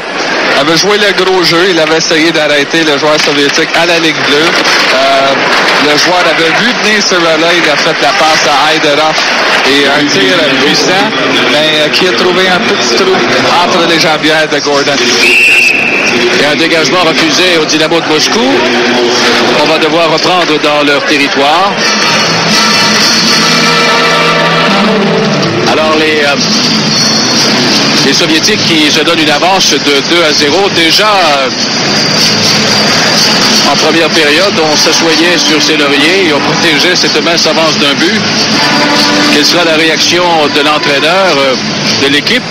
avait joué le gros jeu. Il avait essayé d'arrêter le joueur soviétique à la ligne bleue. Le joueur avait vu venir Cirella. Il a fait la passe à Aïdorov et un tir puissant, mais qui a trouvé un petit trou entre les jambières de Gordon. Et un dégagement refusé au Dynamo de Moscou. On va devoir reprendre dans leur territoire. Alors les Soviétiques qui se donnent une avance de 2-0 déjà en première période, on s'assoyait sur ses lauriers et on protégeait cette mince avance d'un but. Quelle sera la réaction de l'entraîneur de l'équipe?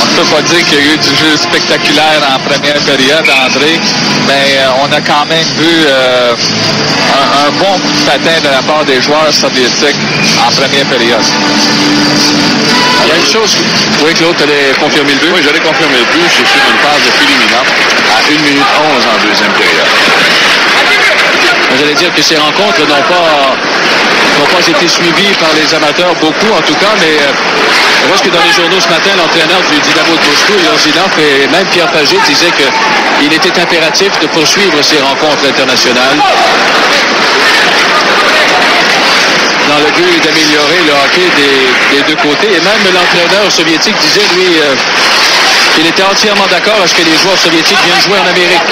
On ne peut pas dire qu'il y a eu du jeu spectaculaire en première période, André, mais on a quand même vu un bon coup de patin de la part des joueurs soviétiques en première période. Il y a une chose... Oui, Claude, tu allais confirmer le but? Oui, j'allais confirmer le but. C'est sur une passe de Filimina à 1 minute 11 en deuxième période. J'allais dire que ces rencontres n'ont pas été suivies par les amateurs beaucoup, en tout cas, mais je pense que dans les journaux ce matin, l'entraîneur du Dynamo de Moscou, Yorzinov, et même Pierre Pagé disaient qu'il était impératif de poursuivre ces rencontres internationales dans le but d'améliorer le hockey des deux côtés. Et même l'entraîneur soviétique disait, lui, qu'il était entièrement d'accord à ce que les joueurs soviétiques viennent jouer en Amérique.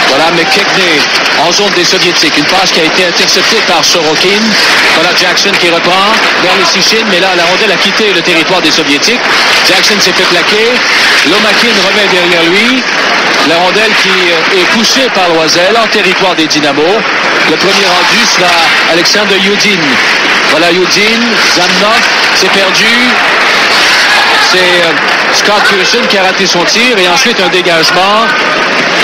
Voilà McKechnie en zone des Soviétiques. Une passe qui a été interceptée par Sorokin. Voilà Jackson qui reprend vers les Sichin, mais là, la rondelle a quitté le territoire des Soviétiques. Jackson s'est fait plaquer. Lomakin remet derrière lui. La rondelle qui est poussée par Loisel en territoire des Dynamo. Le premier rendu sera Alexander Yudin. Voilà Yudin, Zamnov, c'est perdu. C'est Scott Pearson qui a raté son tir et ensuite un dégagement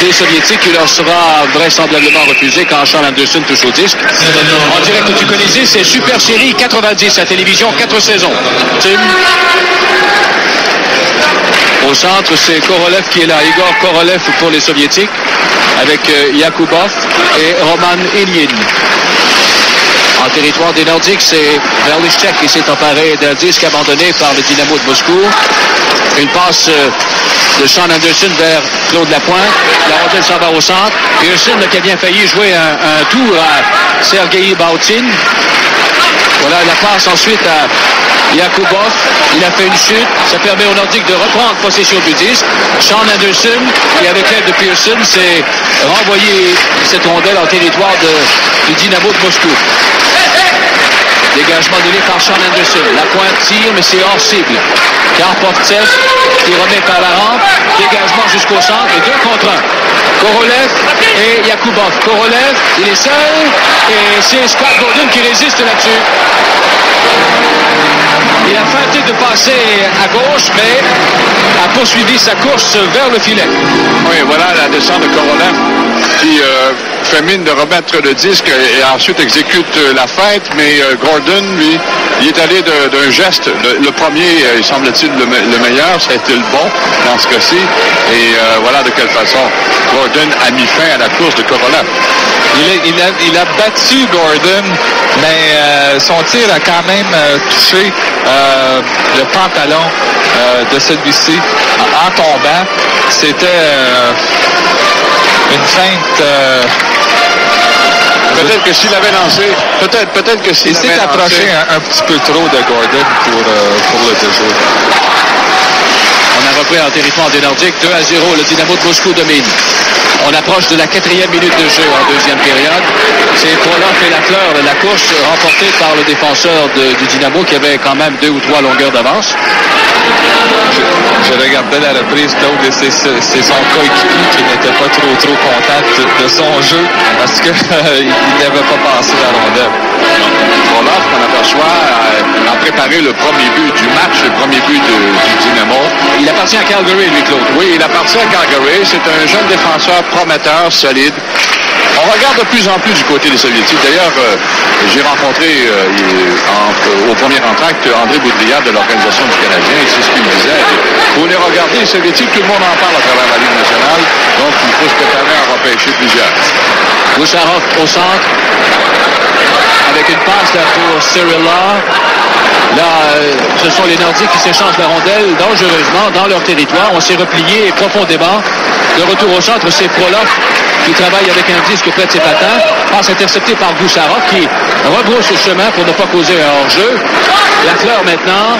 des Soviétiques qui leur sera vraisemblablement refusé quand Sean Anderson touche au disque. En direct du Colisée, c'est Super Série 90 à télévision, 4 saisons. Tim. Au centre, c'est Korolev qui est là. Igor Korolev pour les Soviétiques avec Yakubov et Roman Ilyin. En territoire des Nordiques, c'est Verlichek qui s'est emparé d'un disque abandonné par le Dynamo de Moscou. Une passe de Sean Anderson vers Claude Lapointe. La rondelle s'en va au centre. Pearson qui a bien failli jouer un tour à Sergei Bautin. Voilà la passe ensuite à Yakubov. Il a fait une chute. Ça permet aux Nordiques de reprendre possession du disque. Sean Anderson, qui avec l'aide de Pearson, s'est renvoyé cette rondelle en territoire du Dynamo de Moscou. Dégagement donné par Sean Anderson. La pointe tire, mais c'est hors cible. Karpovtsev qui remet par la rampe. Dégagement jusqu'au centre et 2 contre 1. Korolev et Yakubov. Korolev, il est seul. Et c'est Scott Gordon qui résiste là-dessus. Il a tenté de passer à gauche, mais a poursuivi sa course vers le filet. Oui, voilà la descente de Korolev qui fait mine de remettre le disque et ensuite exécute la feinte, mais Gordon, lui, il est allé d'un geste. Le premier, il semble-t-il, le meilleur, ça a été le bon dans ce cas-ci. Et voilà de quelle façon Gordon a mis fin à la course de Korolev. Il a battu Gordon, mais son tir a quand même touché le pantalon de celui-ci en tombant. C'était une feinte Peut-être que s'il avait lancé, peut-être que s'il avait s'est approché un petit peu trop de Gordon pour le déjouer. On a repris en territoire des Nordiques, 2-0, le Dynamo de Moscou domine. On approche de la 4e minute de jeu en deuxième période. C'est Prolov et Lafleur de la course remportée par le défenseur du Dynamo qui avait quand même 2 ou 3 longueurs d'avance. Je regardais la reprise, Claude, et c'est son coéquipier qui n'était pas trop content de son jeu parce qu'il n'avait pas passé la rondelle. Prolov, qu'on aperçoit, a préparé le premier but du match, le premier but du Dynamo. Il appartient à Calgary, lui, Claude. Oui, il appartient à Calgary. C'est un jeune défenseur prometteur, solide. On regarde de plus en plus du côté des Soviétiques. D'ailleurs, j'ai rencontré au premier entracte André Boudria de l'Organisation du Canadien, et c'est ce qu'il me disait. Vous les regardez, les Soviétiques, tout le monde en parle à travers la Ligue nationale, donc il faut se préparer à repêcher plusieurs. Goucharov au centre, avec une passe là pour Cyrilla. Là, ce sont les Nordiques qui s'échangent la rondelle dangereusement dans leur territoire. On s'est replié profondément. De retour au centre, c'est Prolov qui travaille avec un disque près de ses patins. Passe intercepté par Goucharov qui rebrousse le chemin pour ne pas causer un hors-jeu. Lafleur maintenant,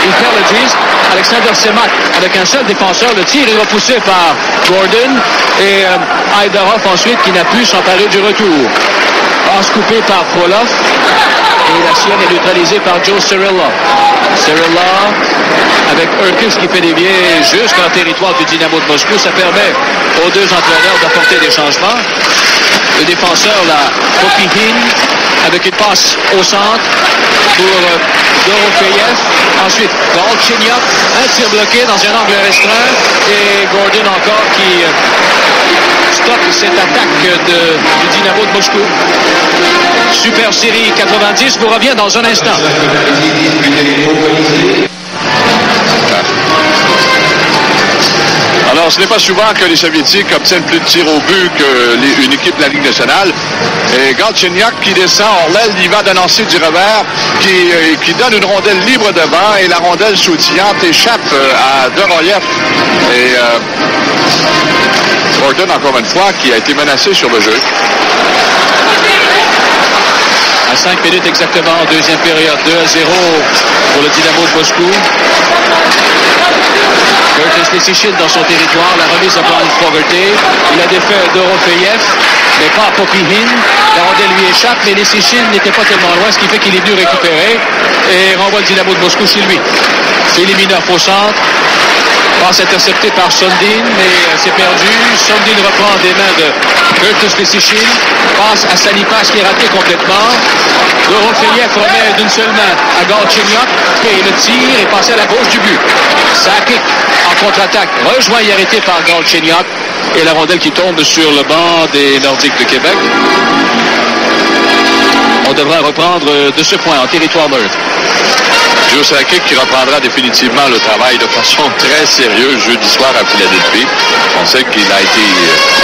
il perd le disque. Alexander Semak avec un seul défenseur. Le tir est repoussé par Gordon et Aidarov ensuite qui n'a pu s'emparer du retour. Passe coupée par Prolov. Et la sienne est neutralisée par Joe Cyrilla. Cyrilla, avec Urkic qui fait dévier jusqu'en territoire du Dynamo de Moscou. Ça permet aux deux entraîneurs d'apporter des changements. Le défenseur, là, Popihin, avec une passe au centre pour Dorofeyev. Ensuite, Galchenyuk, un tir bloqué dans un angle restreint. Et Gordon encore qui stoppe cette attaque du Dynamo de Moscou. Super Série 90 vous revient dans un instant. Alors, ce n'est pas souvent que les Soviétiques obtiennent plus de tirs au but qu'une équipe de la Ligue nationale. Et Galchenyuk qui descend hors l'aile, il va d'annoncer du revers, qui donne une rondelle libre devant, et la rondelle sautillante échappe à Doroyev. Et Gordon, encore une fois, qui a été menacé sur le jeu. À 5 minutes exactement en deuxième période, 2-0 pour le Dynamo de Moscou. Curtis Leschyshyn dans son territoire, la remise à Brian Fogarty. Il a défait Dorofeyev, mais pas Popihin. La rondelle lui échappe, mais Leschyshyn n'était pas tellement loin, ce qui fait qu'il est venu récupérer et renvoie le Dynamo de Moscou chez lui. Filiminov au centre. Passe interceptée par Sundin, mais c'est perdu. Sundin reprend des mains de Curtis Leschyshyn. Passe à Salipas qui est raté complètement. Dorofeyev remet d'une seule main à Galchenyuk et le tir est passé à la gauche du but. Sakic en contre-attaque, rejoint et arrêté par Galchenyuk et la rondelle qui tombe sur le banc des Nordiques de Québec. On devrait reprendre de ce point en territoire neutre. Joe Sakic qui reprendra définitivement le travail de façon très sérieuse jeudi soir à Philadelphie. On sait qu'il a été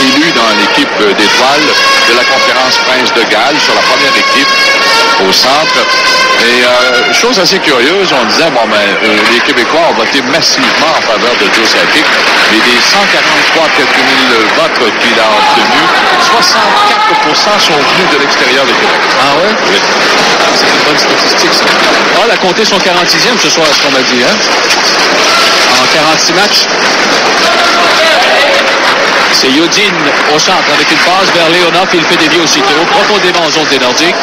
élu dans l'équipe d'étoiles de la conférence Prince de Galles sur la première équipe au centre. Et chose assez curieuse, on disait, les Québécois ont voté massivement en faveur de Joe Sakic, mais des 143 quelques mille votes qu'il a obtenus, 64% sont venus de l'extérieur du Québec. Ah ouais? Oui. C'est une bonne statistique, ça. Ah, la compter son 46e ce soir, ce qu'on m'a dit, hein? En 46 matchs. C'est Yudin au centre avec une passe vers Leonov. Il fait dévier aussitôt, profondément en zone des Nordiques.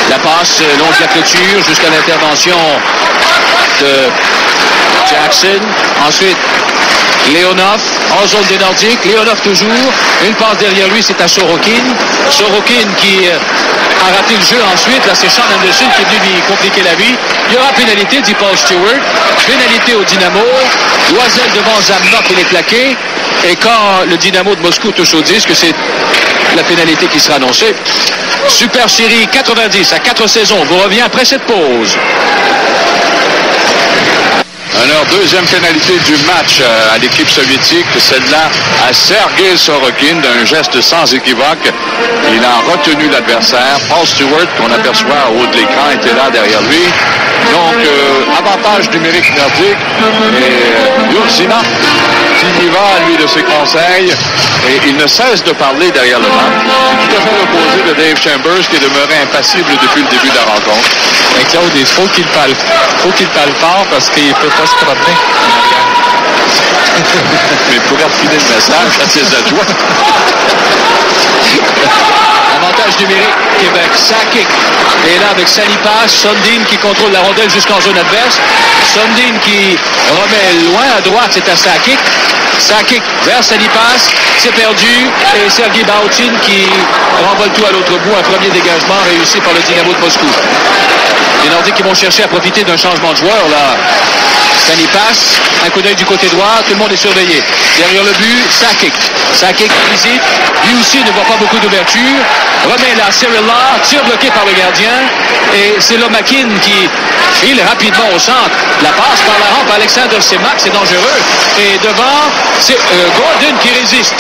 La passe longe la clôture jusqu'à l'intervention de Jackson. Ensuite, Leonov en zone des Nordiques. Leonov toujours. Une passe derrière lui, c'est à Sorokin. Sorokin qui a raté le jeu ensuite. Là, c'est Sean Anderson qui est venu lui compliquer la vie. Il y aura pénalité, dit Paul Stewart. Pénalité au Dynamo. Loisel devant Zamnok, il est plaqué. Et quand le Dynamo de Moscou touche au disque, c'est la pénalité qui sera annoncée. Super Série 90 à 4 saisons vous revient après cette pause. Alors, deuxième pénalité du match à l'équipe soviétique, celle-là à Sergei Sorokin, d'un geste sans équivoque. Il a retenu l'adversaire. Paul Stewart, qu'on aperçoit au haut de l'écran, était là derrière lui. Donc, l'avantage numérique nordique. Et Jurtsina qui y va, lui, de ses conseils. Et il ne cesse de parler derrière le banc. C'est tout à fait l'opposé de Dave Chambers qui est demeuré impassible depuis le début de la rencontre. Mais Claude, il faut qu'il parle fort parce qu'il ne peut pas se promener. Mais il pourrait refiler le message à ses adjoints. Avantage numérique, Québec. Sakic est là avec Salipas. Sundin qui contrôle la rondelle jusqu'en zone adverse. Sundin qui remet loin à droite, c'est à Sakic. Sakic vers Salipas, c'est perdu. Et Sergei Bautin qui renvoie le tout à l'autre bout. Un premier dégagement réussi par le Dynamo de Moscou. Les Nordiques qui vont chercher à profiter d'un changement de joueur là. Salipas, un coup d'œil du côté droit, tout le monde est surveillé. Derrière le but, Sakic. Sakic visite, lui aussi ne voit pas beaucoup d'ouverture. Remet là, Cirilla, tir bloqué par le gardien. Et c'est Lomakin qui file rapidement au centre. La passe par la rampe, Alexander Semak, c'est dangereux. Et devant, c'est Gordon qui résiste.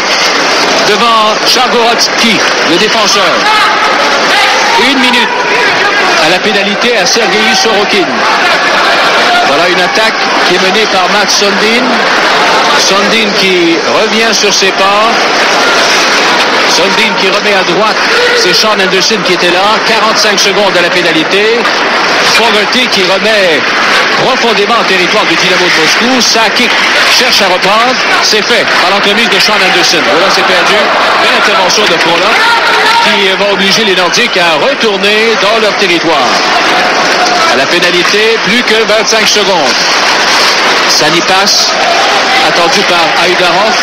Devant Chargorodski, le défenseur. 1 minute à la pénalité à Sergei Sorokin. Voilà une attaque qui est menée par Mats Sundin. Sundin qui revient sur ses pas. Sundin qui remet à droite. C'est Sean Anderson qui était là. 45 secondes à la pénalité. Fogarty qui remet profondément en territoire du Dynamo de Moscou. Sakic cherche à reprendre. C'est fait par l'entremise de Sean Anderson. Voilà, c'est perdu. Belle intervention de Frolov qui va obliger les Nordiques à retourner dans leur territoire. À la pénalité, plus que 25 secondes. Sanipas, attendu par Aidarov.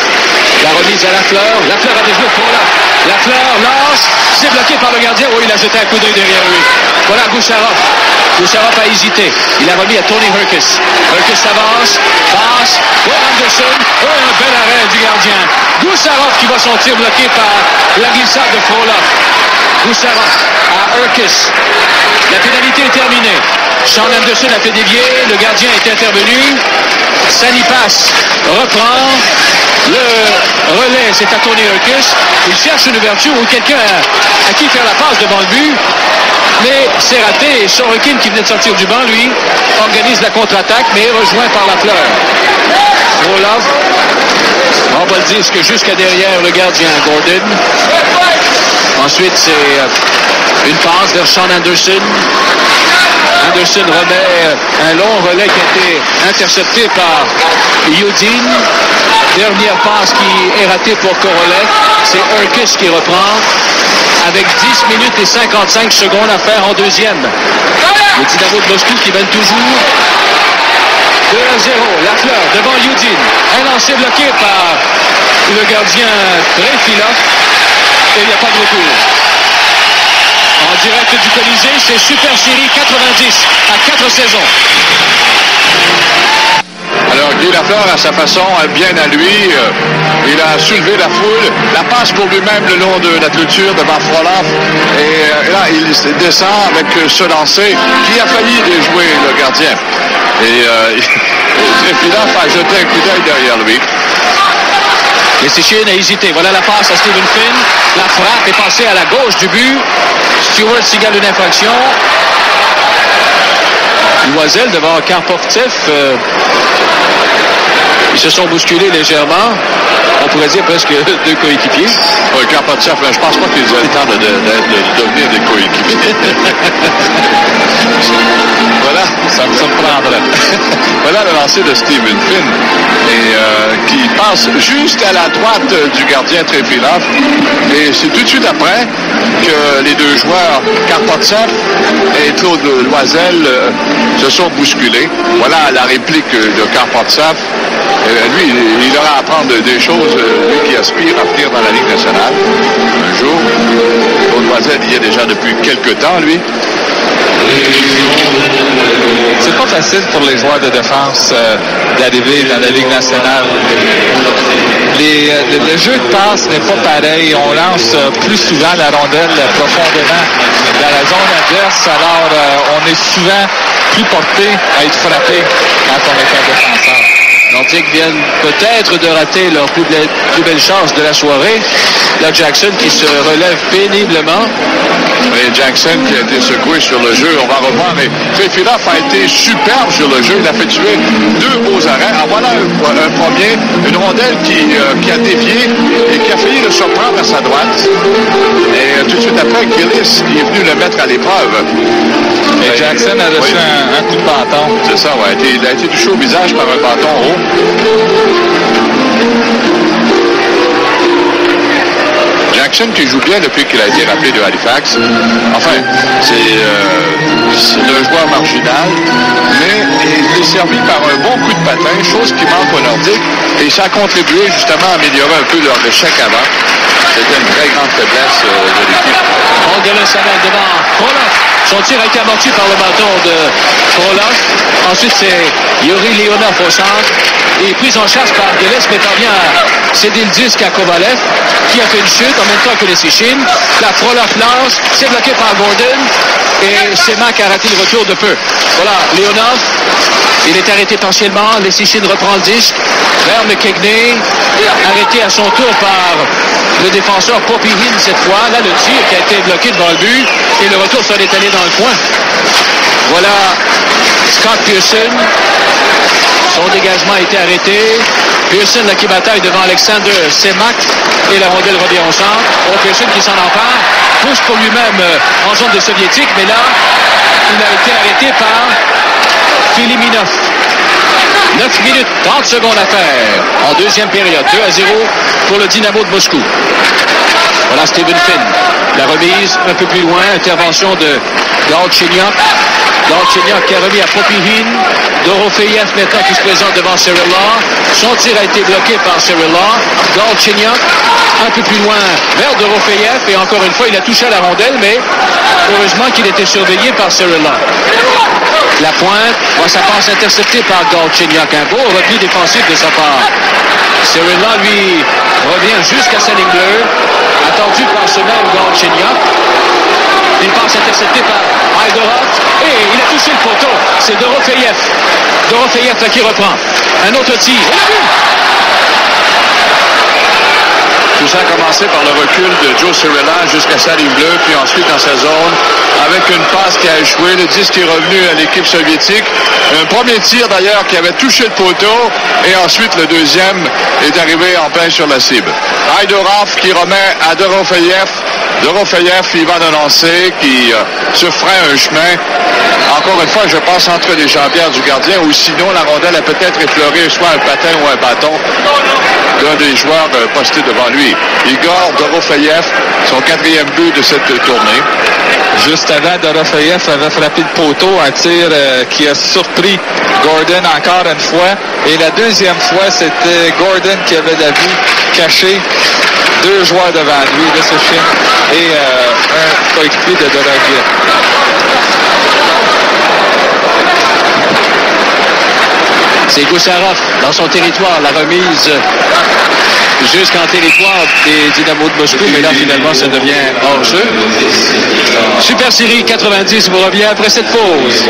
La remise à Lafleur. Lafleur a déjoué Frolov. Lafleur lance. C'est bloqué par le gardien. Oui, il a jeté un coup d'œil derrière lui. Voilà Goucharov. Goucharov a hésité. Il a remis à Tony Herkes. Herkes s'avance. Passe. Pour Anderson. Oh, un bel arrêt du gardien. Goucharov qui voit son tir bloqué par la glissade de Frolov. Goucharov à Herkes. La pénalité est terminée. Sean Anderson a fait dévier. Le gardien est intervenu. Sanipas reprend. Le relais, c'est à Tony Herkes. Il cherche une ouverture ou quelqu'un à qui faire la passe devant le but. Mais c'est raté. Et Sorokin, qui venait de sortir du banc, lui, organise la contre-attaque, mais est rejoint par Lafleur. Frolov envoie le disque jusqu'à derrière le gardien Gordon. Ensuite, c'est une passe vers Sean Anderson. Anderson remet un long relais qui a été intercepté par Yudin. Dernière passe qui est ratée pour Korolev. C'est Herkes qui reprend avec 10 minutes et 55 secondes à faire en deuxième. Le Dynamo de Moscou qui mène toujours 2-0. Lafleur devant Yudin. Un lancer bloqué par le gardien Trefilov. Et il n'y a pas de retour. En direct du Colisée, c'est Super Série 90 à 4 saisons. Alors Guy Lafleur, à sa façon, bien à lui, il a soulevé la foule, la passe pour lui-même le long de la clôture devant Frolov. Et là, il descend avec ce lancer qui a failli déjouer le gardien. Et Trefilov a jeté un coup d'œil derrière lui. Lessichin a hésité. Voilà la passe à Stephen Finn. La frappe est passée à la gauche du but. Stewart signale une infraction. Loisel devant Karpovtsev. Ils se sont bousculés légèrement. On pourrait dire presque deux coéquipiers. Karpovtsev, je pense pas qu'ils aient le temps de devenir des coéquipiers. Voilà, ça me surprendrait. Voilà le lancer de Stephen Finn. Et qui passe juste à la droite du gardien Trefilov. Et c'est tout de suite après que les deux joueurs, Karpovtsev et Claude Loisel, se sont bousculés. Voilà la réplique de Karpovtsev. Lui, il aura à apprendre des choses, lui qui aspire à venir dans la Ligue nationale un jour. Claude Loisel y est déjà depuis quelques temps, lui. C'est pas facile pour les joueurs de défense d'arriver dans la Ligue nationale. Le jeu de passe n'est pas pareil. On lance plus souvent la rondelle profondément dans la zone adverse. Alors, on est souvent plus porté à être frappé quand on est un défenseur. Nordiques viennent peut-être de rater leur plus belle chance de la soirée. Là, Jackson qui se relève péniblement. Et Jackson qui a été secoué sur le jeu. On va revoir. Et Trefilov a été superbe sur le jeu. Il a fait tuer 2 beaux arrêts. En voilà un premier. Une rondelle qui a dévié et qui a failli le surprendre à sa droite. Et tout de suite après, Gillis est venu le mettre à l'épreuve. Et Jackson a reçu un coup de bâton. C'est ça, ouais. Il a été touché au visage par un bâton haut. Jackson qui joue bien depuis qu'il a été rappelé de Halifax. Enfin, c'est un joueur marginal, mais il est servi par un bon coup de patin, chose qui manque aux Nordiques, et ça a contribué justement à améliorer un peu leur échec avant. C'était une très grande faiblesse de l'équipe. Angelos amène devant Frolov. Son tir a été amorti par le bâton de Frolov. Ensuite, c'est Yuri Leonov au centre. Et prise en charge par Gillis, mais parvient à céder le disque à Kovalev, qui a fait une chute en même temps que les Sichin. La Frolov lance, c'est bloqué par Gordon. Et Semak a raté le retour de peu. Voilà, Leonov, il est arrêté partiellement. Les Sichin reprend le disque vers McKegney, arrêté à son tour par le défenseur Popihin cette fois. Là, le tir qui a été bloqué devant le but. Et le retour sur l'étalé dans le coin. Voilà Scott Pearson. Son dégagement a été arrêté. Pearson là, qui bataille devant Alexander Semak. Et la rondelle revient au centre. Pearson qui s'en empare. Pousse pour lui-même en zone des Soviétiques. Mais là, il a été arrêté par Filiminov. 9 minutes, 30 secondes à faire en deuxième période. 2-0 pour le Dynamo de Moscou. Voilà Steven Finn. La remise un peu plus loin. Intervention de Galchenyuk. Galchenyuk qui a remis à Popihin. Dorofeyev maintenant qui se présente devant Cirilla. Son tir a été bloqué par Cirilla. Galchenyuk un peu plus loin vers Dorofeyev. Et encore une fois, il a touché à la rondelle, mais heureusement qu'il était surveillé par Cirilla. La pointe, voit sa passe interceptée par Galchenyuk. Un beau repli défensif de sa part. Cirilla, lui, revient jusqu'à sa ligne bleue. Attendu par ce même Galchenyuk. Une passe interceptée par Aïdorov. Et il a touché le poteau. C'est Dorofeyev. Dorofeyev là qui reprend. Un autre tir. Tout ça a commencé par le recul de Joe Cirilla jusqu'à sa ligne bleue, puis ensuite dans sa zone, avec une passe qui a échoué. Le disque est revenu à l'équipe soviétique. Un premier tir d'ailleurs qui avait touché le poteau, et ensuite le deuxième est arrivé en plein sur la cible. Aïdorov qui remet à Dorofeyev. Dorofeyev, il va de lancer, qui se ferait un chemin. Encore une fois, je passe entre les jambières du gardien, ou sinon la rondelle a peut-être effleuré soit un patin ou un bâton d'un des joueurs postés devant lui. Igor Dorofeyev, son 4e but de cette tournée. Juste avant, Dorofeyev avait frappé le poteau, un tir qui a surpris Gordon encore une fois. Et la deuxième fois, c'était Gordon qui avait la vue cachée. 2 joueurs devant lui, de Sichin, et un coéquipier de Dorofeyev. C'est Goussarov dans son territoire, la remise jusqu'en territoire des Dynamo de Moscou, mais là finalement ça devient hors-jeu. Super Série 90 vous revient après cette pause.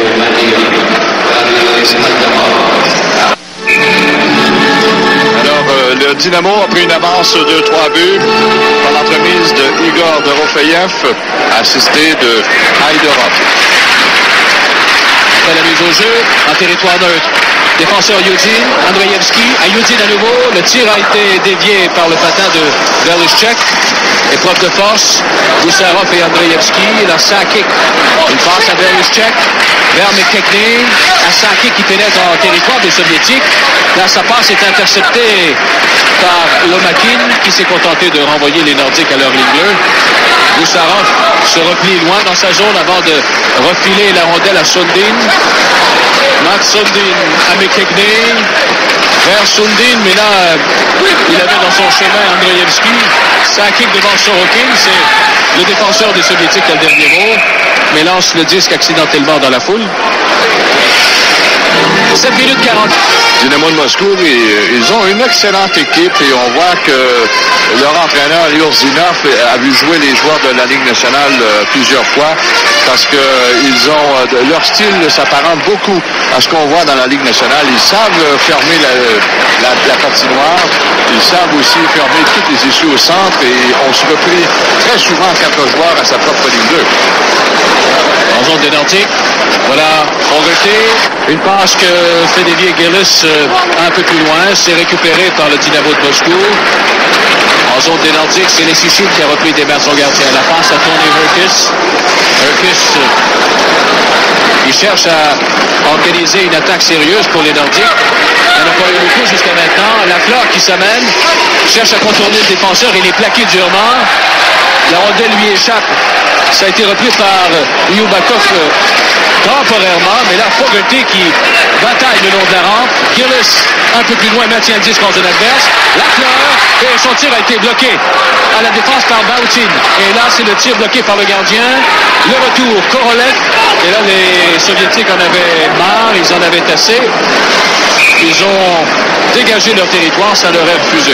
Alors, le Dynamo a pris une avance de 3 buts par l'entremise de Igor Dorofeyev, assisté de Aïdorov. Après la mise au jeu, en territoire neutre. Défenseur Yudin, Andreevski, à Yudin à nouveau. Le tir a été dévié par le patin de Verlichek. Épreuve de force, Goussarov et Andreevski. La Sakic, une passe à Verlichek. Vers McKegney, à Sakic qui pénètre en territoire des Soviétiques. Là, sa passe est interceptée par Lomakin qui s'est contenté de renvoyer les Nordiques à leur ligne bleue. Goussarov se replie loin dans sa zone avant de refiler la rondelle à Sundin. Matt Sundin à McKegney, vers Sundin, mais là, il avait dans son chemin Andreevski. Sakic devant Sorokin, c'est le défenseur des Soviétiques qui a le dernier mot, mais lance le disque accidentellement dans la foule. 7 minutes 40. Dynamo de Moscou, ils ont une excellente équipe et on voit que leur entraîneur, Yurzinov, a vu jouer les joueurs de la Ligue nationale plusieurs fois parce que leur style s'apparente beaucoup à ce qu'on voit dans la Ligue nationale. Ils savent fermer la patinoire, ils savent aussi fermer toutes les issues au centre et on se replie très souvent 4 joueurs à sa propre ligne 2. En zone des Nordiques, voilà Fogarty, une passe que fait dévier Gillis un peu plus loin, c'est récupéré par le Dynamo de Moscou. En zone des Nordiques, c'est Leschyshyn qui a repris des mains de son gardien. La passe à Tony Herkis. Herkis, il cherche à organiser une attaque sérieuse pour les Nordiques. Il n'y en a pas eu beaucoup jusqu'à maintenant. Lafleur qui s'amène, cherche à contourner le défenseur, il est plaqué durement. La rondelle lui échappe. Ça a été repris par Lyubakov temporairement, mais là, Fogarty qui bataille le long de la rampe. Gillis, un peu plus loin, maintient le 10 contre l'adverse. Lafleur, et son tir a été bloqué à la défense par Bautin. Et là, c'est le tir bloqué par le gardien. Le retour, Korolev. Et là, les Soviétiques en avaient marre, ils en avaient assez. Ils ont dégagé leur territoire, ça leur est refusé.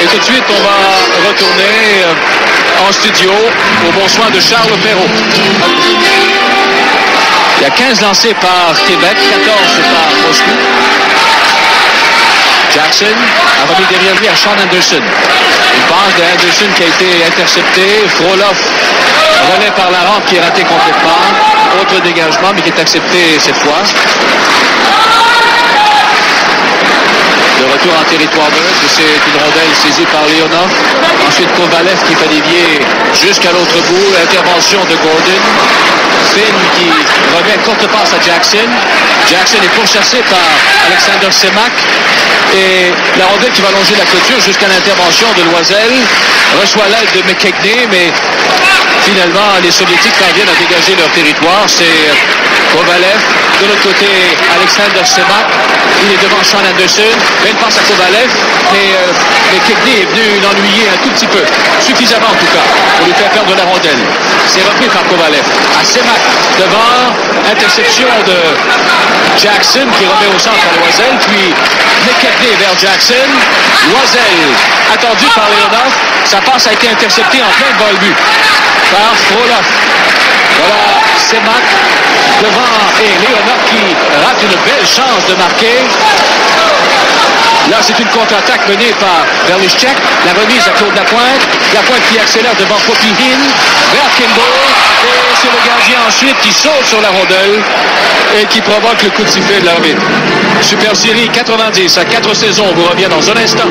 Et tout de suite, on va retourner en studio au bon soin de Charles Perrault. Il y a 15 lancés par Québec, 14 par Moscou. Jackson a remis derrière lui à Sean Anderson. Une passe de Anderson qui a été interceptée. Frolov relais par la rampe qui est raté complètement. Autre dégagement, mais qui est accepté cette fois. Le retour en territoire neutre, c'est une rondelle saisie par Leonov. Ensuite, Kovalev qui fait dévier jusqu'à l'autre bout. Intervention de Gordon. Finn qui remet une courte passe à Jackson. Jackson est pourchassé par Alexander Semak. Et la rondelle qui va longer la clôture jusqu'à l'intervention de Loisel. Reçoit l'aide de McKegney, mais finalement, les Soviétiques parviennent à dégager leur territoire. C'est Kovalev. De l'autre côté, Alexander Semak. Il est devant Sean Anderson. Une passe à Kovalev. Mais McKegney est venu l'ennuyer un tout petit peu. Suffisamment en tout cas, pour lui faire perdre la rondelle. C'est repris par Kovalev. À Semak devant. Interception de Jackson qui remet au centre à Loisel. Puis McKegney vers Jackson. Loisel attendu par Leonov. Sa passe a été interceptée en plein bol but par Frolov. Voilà Semak devant et Leonov qui rate une belle chance de marquer. Là, c'est une contre-attaque menée par Verlichek. La remise à Claude Lapointe. Lapointe qui accélère devant Popihin. Vers Kimball. Et c'est le gardien ensuite qui saute sur la rondelle et qui provoque le coup de sifflet de l'arbitre. Super Série 90 à 4 saisons. On vous revient dans un instant.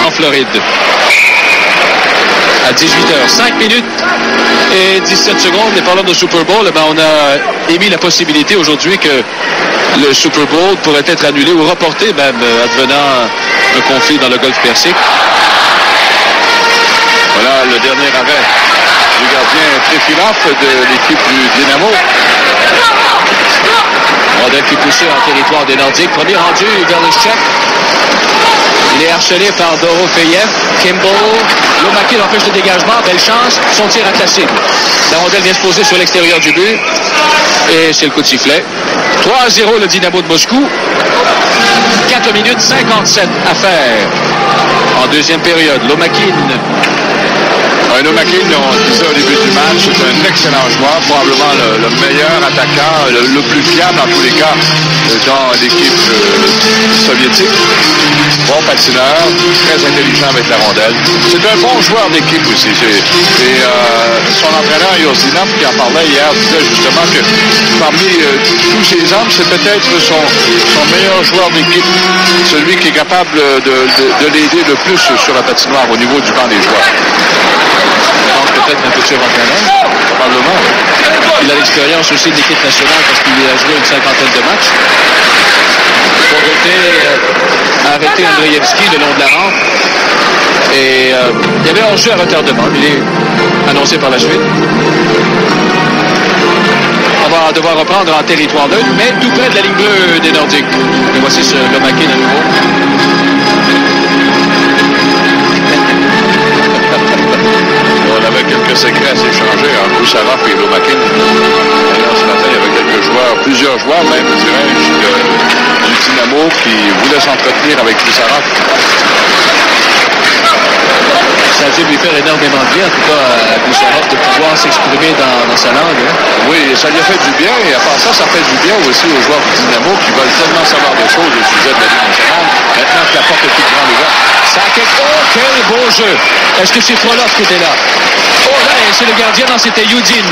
En Floride. À 18h, 5 minutes et 17 secondes. Et parlant de Super Bowl, on a émis la possibilité aujourd'hui que le Super Bowl pourrait être annulé ou reporté, même advenant un conflit dans le Golfe Persique. Voilà le dernier arrêt du gardien Trefilov de l'équipe du Dynamo. Rondelle qui poussée en territoire des Nordiques. Premier rendu vers le chef. Il est harcelé par Dorofeyev. Kimball. Lomakin empêche le dégagement. Belle chance. Son tir à la cible. La rondelle vient se poser sur l'extérieur du but. Et c'est le coup de sifflet. 3-0 le Dynamo de Moscou. 4 minutes 57 à faire. En deuxième période, Lomakin. Lomakin, on disait au début du match, c'est un excellent joueur, probablement le meilleur attaquant, le plus fiable en tous les cas dans l'équipe soviétique. Bon patineur, très intelligent avec la rondelle. C'est un bon joueur d'équipe aussi. Et son entraîneur, Yurzinov, qui en parlait hier, disait justement que parmi tous ces hommes, c'est peut-être son meilleur joueur d'équipe. Celui qui est capable de l'aider le plus sur la patinoire au niveau du banc des joueurs. Donc peut-être un futur entraîneur, probablement. Il a l'expérience aussi de l'équipe nationale parce qu'il a joué une 50aine de matchs. Fogarty a arrêté Andreevski le long de la rampe. Et il y avait un jeu à retardement. Il est annoncé par la suite. On va devoir reprendre en territoire neutre, mais tout près de la ligne bleue des Nordiques. Et voici ce Lomakin à nouveau. On avait quelques secrets à s'échanger entre Saraf et Lomakin. Ce matin, il y avait quelques joueurs plus plusieurs joueurs, même, dirais-je, du Dynamo qui voulaient s'entretenir avec Boussarov. Ça a dû lui faire énormément de bien, en tout cas, à Boussarov, de pouvoir s'exprimer dans sa langue. Hein. Oui, ça lui a fait du bien, et à part ça, ça fait du bien aussi aux joueurs du Dynamo qui veulent tellement savoir des choses au sujet de la Ligue nationale, maintenant que la porte est toute grande ouverte. Oh, quel beau jeu! Est-ce que c'est Frolov qui était là? Oh là, c'est le gardien, non, c'était Yudin.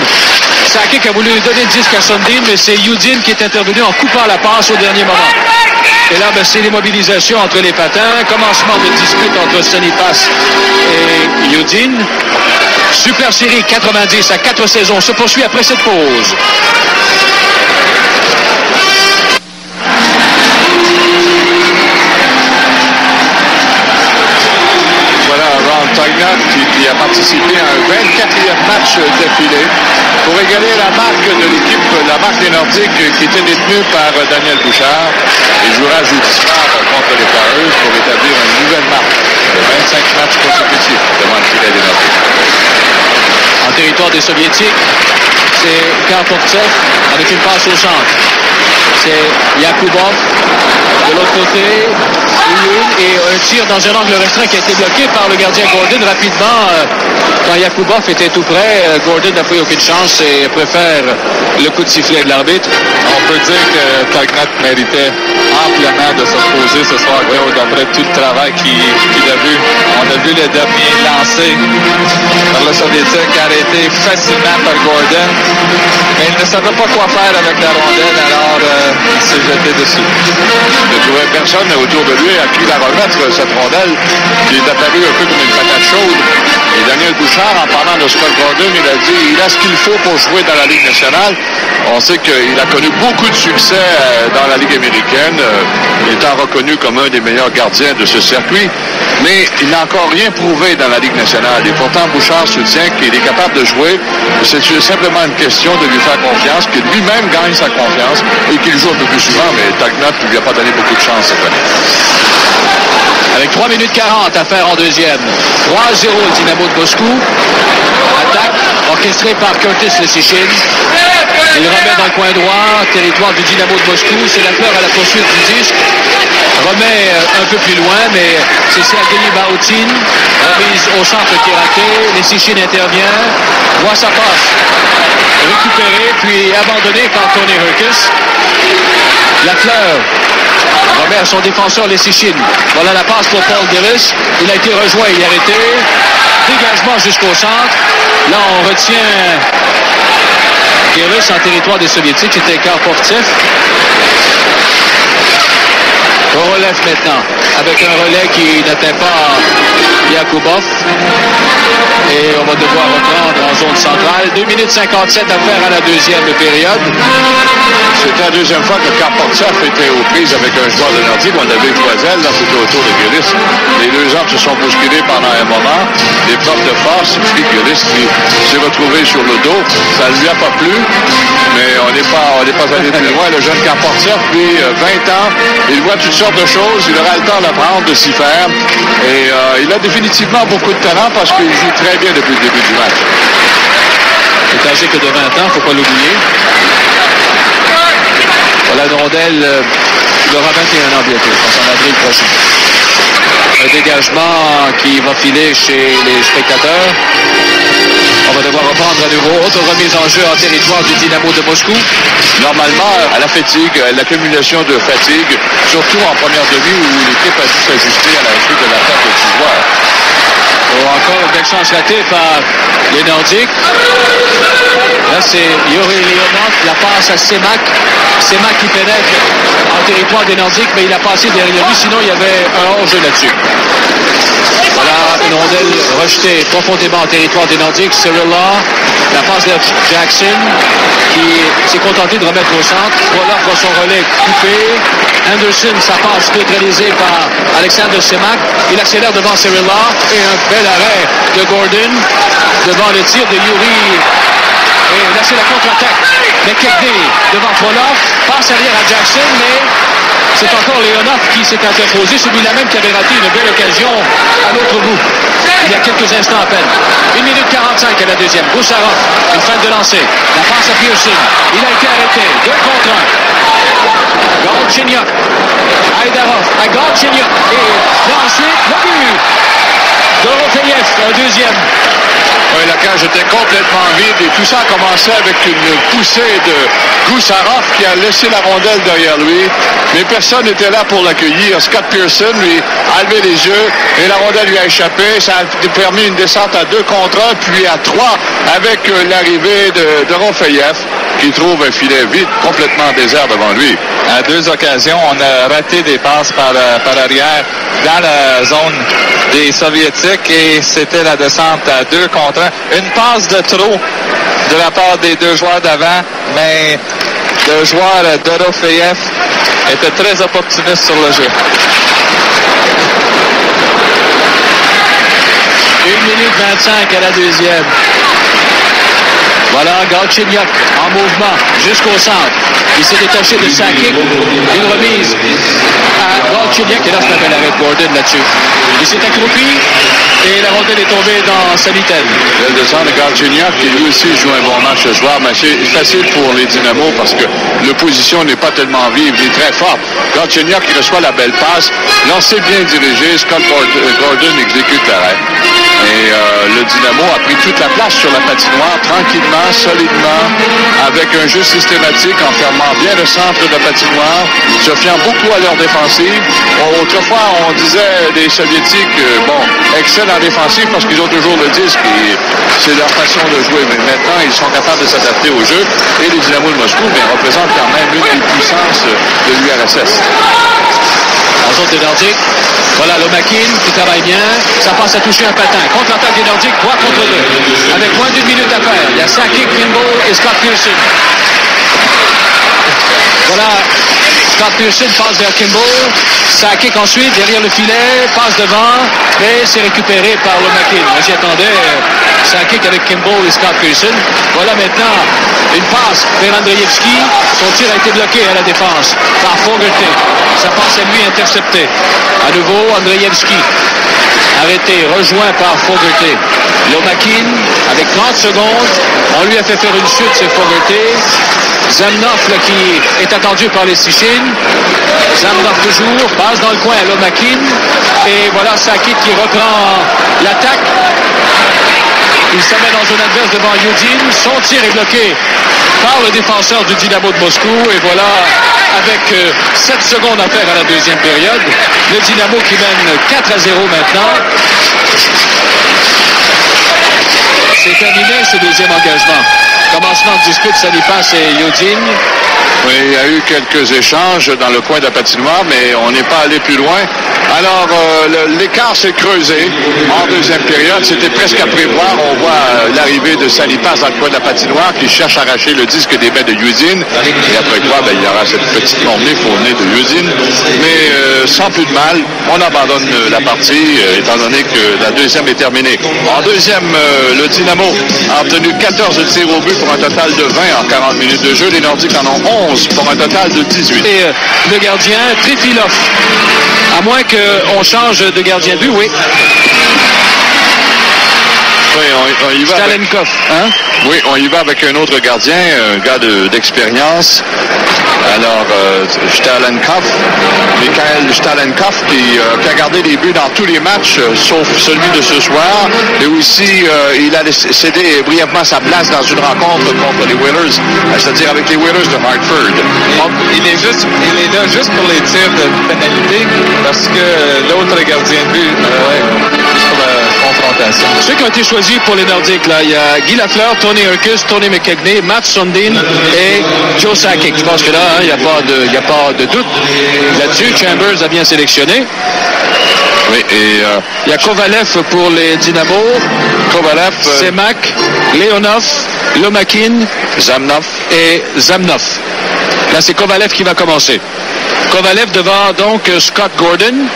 Sakic a voulu donner le disque à Sundin, mais c'est Yudin qui est intervenu en coupant la passe au dernier moment. Et là, c'est l'immobilisation entre les patins. Commencement de dispute entre Sonipas et Yudin. Super série 90 à 4 saisons se poursuit après cette pause. Tagnat qui a participé à un 24e match d'affilée pour égaler la marque de l'équipe, la marque des Nordiques qui était détenue par Daniel Bouchard. Il jouera jeudi soir contre les Flyers pour établir une nouvelle marque de 25 matchs consécutifs devant le filet des Nordiques. En territoire des Soviétiques, c'est Karpovtsev avec une passe au centre. C'est Yakubov. De l'autre côté, et un tir dans un angle restreint qui a été bloqué par le gardien Gordon rapidement. Quand Yakubov était tout près, Gordon n'a pris aucune chance et préfère le coup de sifflet de l'arbitre. On peut dire que Tagnat méritait amplement de se poser ce soir, d'après tout le travail qu'il a vu. On a vu le dernier lancé par le Soviétique arrêté facilement par Gordon, mais il ne savait pas quoi faire avec la rondelle, alors il s'est jeté dessus. Il ne trouvait personne autour de lui à qui la remettre, cette rondelle, qui est apparue un peu comme une patate chaude. Et Daniel Bouchard, en parlant de Scott Gordon, il a dit il a ce qu'il faut pour jouer dans la Ligue nationale. On sait qu'il a connu beaucoup de succès dans la Ligue américaine, étant reconnu comme un des meilleurs gardiens de ce circuit. Mais il n'a encore rien prouvé dans la Ligue nationale. Et pourtant, Bouchard soutient qu'il est capable de jouer. C'est simplement une question de lui faire confiance, qu'il lui-même gagne sa confiance et qu'il joue un peu plus souvent. Mais Tagnat ne lui a pas donné beaucoup de chance cette année. Avec 3 minutes 40 à faire en deuxième. 3-0 le Dynamo de Moscou. Attaque orchestrée par Curtis Lesichin. Il remet dans le coin droit, territoire du Dynamo de Moscou. C'est la fleur à la poursuite du disque. Remet un peu plus loin, mais c'est Sergei Baoutin. Remise au centre qui est raté. Lesichin intervient. Voit sa passe récupérée, puis abandonnée par Tony Herkes. La fleur remet à son défenseur Lesichin. Voilà la passe pour Paul Gillis. Il a été rejoint et arrêté. Dégagement jusqu'au centre. Là, on retient Gillis en territoire des Soviétiques. C'était Karpovtsev. On relève maintenant avec un relais qui n'atteint pas Yakubov. Et on va devoir reprendre en zone centrale. 2 minutes 57 à faire à la deuxième période. C'était la deuxième fois que Karpovtsev était aux prises avec un joueur de Nordique. On avait Choisel, là c'était autour de Gillis. Les deux hommes se sont bousculés pendant un moment. L'épreuve de force, puis Gillis qui s'est retrouvé sur le dos. Ça ne lui a pas plu, mais on n'est pas allé plus loin. Le jeune Karpovtsev, puis 20 ans, il voit toutes sortes de choses. Il aura le temps d'apprendre, de s'y faire. Et il a définitivement beaucoup de talent parce qu'il joue très bien depuis le début du match. Il est âgé que de 20 ans, il ne faut pas l'oublier. Voilà une rondelle, il aura 21 ans bientôt, je pense en avril prochain. Un dégagement qui va filer chez les spectateurs. On va devoir reprendre à nouveau. Autre remise en jeu en territoire du Dynamo de Moscou. Normalement, à la fatigue, l'accumulation de fatigue, surtout en première demi où l'équipe a dû s'ajuster à la suite de l'attaque de 6 joueurs. Encore une belle chance ratée par les Nordiques. Là, c'est Yuri Leonov. La passe à Semak. Semak qui pénètre en territoire des Nordiques, mais il a passé derrière lui. Sinon, il y avait un hors-jeu là-dessus. Voilà une rondelle rejetée profondément en territoire des Nordiques. Cyril Law, la passe de Jackson qui s'est contenté de remettre au centre. Voilà pour son relais coupé. Anderson, sa passe neutralisée par Alexander Semak. Il accélère devant Cyril Law et un bel arrêt de Gordon devant le tir de Yuri. Et là, c'est la contre-attaque. McKechnie devant Frolov. Passe arrière à Jackson, mais c'est encore Leonov qui s'est interposé. Celui-là même qui avait raté une belle occasion à l'autre bout. Il y a quelques instants à peine. 1 minute 45 à la deuxième. Boussarov, une fin de lancer. La passe à Pearson. Il a été arrêté. 2 contre 1. Galchenyuk. Haydarov à Galchenyuk. Et ensuite, le but. Dorofeyev, un deuxième. Oui, la cage était complètement vide et tout ça a commencé avec une poussée de Gusarov qui a laissé la rondelle derrière lui. Mais personne n'était là pour l'accueillir. Scott Pearson, lui, a levé les yeux et la rondelle lui a échappé. Ça a permis une descente à 2 contre 1, puis à 3 avec l'arrivée de Dorofeyev qui trouve un filet vide, complètement désert devant lui. À 2 occasions, on a raté des passes par arrière dans la zone des Soviétiques et c'était la descente à 2 contre 1. Une passe de trop de la part des 2 joueurs d'avant, mais le joueur Dorofeyev était très opportuniste sur le jeu. 1 minute 25 à la deuxième. Voilà Galchenyuk en mouvement jusqu'au centre. Il s'est détaché de Sakic. Une remise à Galchenyuk. Et là, c'est un arrêt de Gordon là-dessus. Il s'est accroupi et la rondelle est tombée dans sa mitaine. Le descend de Galchenyuk qui lui aussi joue un bon match ce soir. Mais c'est facile pour les Dynamos parce que l'opposition n'est pas tellement vive. Il est très fort. Galchenyuk qui reçoit la belle passe. Lancé bien dirigé. Scott Gordon exécute l'arrêt. Et le Dynamo a pris toute la place sur la patinoire, tranquillement, solidement, avec un jeu systématique en fermant bien le centre de la patinoire, se fiant beaucoup à leur défensive. Autrefois, on disait des Soviétiques, excellent en défensive parce qu'ils ont toujours le disque et c'est leur façon de jouer. Mais maintenant, ils sont capables de s'adapter au jeu. Et les Dynamo de Moscou représentent quand même une des puissances de l'URSS. En zone des Nordiques. Voilà Lomakin qui travaille bien. Ça passe à toucher un patin. Contre-attaque des Nordiques, 3 contre 2. Avec moins d'1 minute à faire. Il y a Sakic, Kimball et Scott Pearson. Voilà. Scott Pearson passe vers Kimball. Sakic ensuite derrière le filet. Passe devant. Mais c'est récupéré par Lomakin. On s'y attendait. Sakic avec Kimball et Scott Pearson. Voilà maintenant une passe vers Andreevski. Son tir a été bloqué à la défense par Fogarty. Sa passe à lui interceptée. À nouveau, Andreevski. Arrêté, rejoint par Fogarty. Lomakin, avec 30 secondes. On lui a fait faire une chute, c'est Fogarty. Zamnov, là, qui est attendu par les Sichines. Zamnov toujours, passe dans le coin à Lomakin. Et voilà Sakic qui reprend l'attaque. Il s'amène en zone adverse devant Yudin. Son tir est bloqué par le défenseur du Dynamo de Moscou. Et voilà, avec 7 secondes à faire à la deuxième période, le Dynamo qui mène 4-0 maintenant. C'est terminé ce deuxième engagement. Commencement de dispute, Salipas et Yudin. Oui, il y a eu quelques échanges dans le coin de la patinoire, mais on n'est pas allé plus loin. Alors, l'écart s'est creusé en deuxième période. C'était presque à prévoir. On voit l'arrivée de Salipas dans le coin de la patinoire qui cherche à arracher le disque des mains de Yudin. Et après quoi, il y aura cette petite tournée fournée de Yudin. Mais sans plus de mal, on abandonne la partie, étant donné que la deuxième est terminée. En deuxième, le Dynamo a obtenu 14 tirs au but pour un total de 20 en 40 minutes de jeu. Les Nordiques en ont 11 pour un total de 18. Et le gardien, Trifilov. À moins qu'on change de gardien de but, oui. Oui, on y va. Stalenkov, hein? Oui, on y va avec un autre gardien, un gars d'expérience. Alors, Mikhail Stalenkov, qui a gardé les buts dans tous les matchs, sauf celui de ce soir. Et aussi, il a cédé brièvement sa place dans une rencontre contre les Whalers, c'est-à-dire avec les Whalers de Hartford. Donc, il est là juste pour les tirs de pénalité, parce que l'autre gardien de but, juste pour la confrontation. Ceux qui ont été choisis pour les Nordiques, là, il y a Guy Lafleur, Tony Urkus, Tony McKegney, Matt Sundin et Joe Sakic. Je pense que là, il n'y a pas de doute là-dessus. Chambers a bien sélectionné. Oui, et il y a Kovalev pour les Dynamo. Kovalev, Semak, Leonov, Lomakin, Zamnov et Zamnov. Là, c'est Kovalev qui va commencer. Kovalev devant donc Scott Gordon.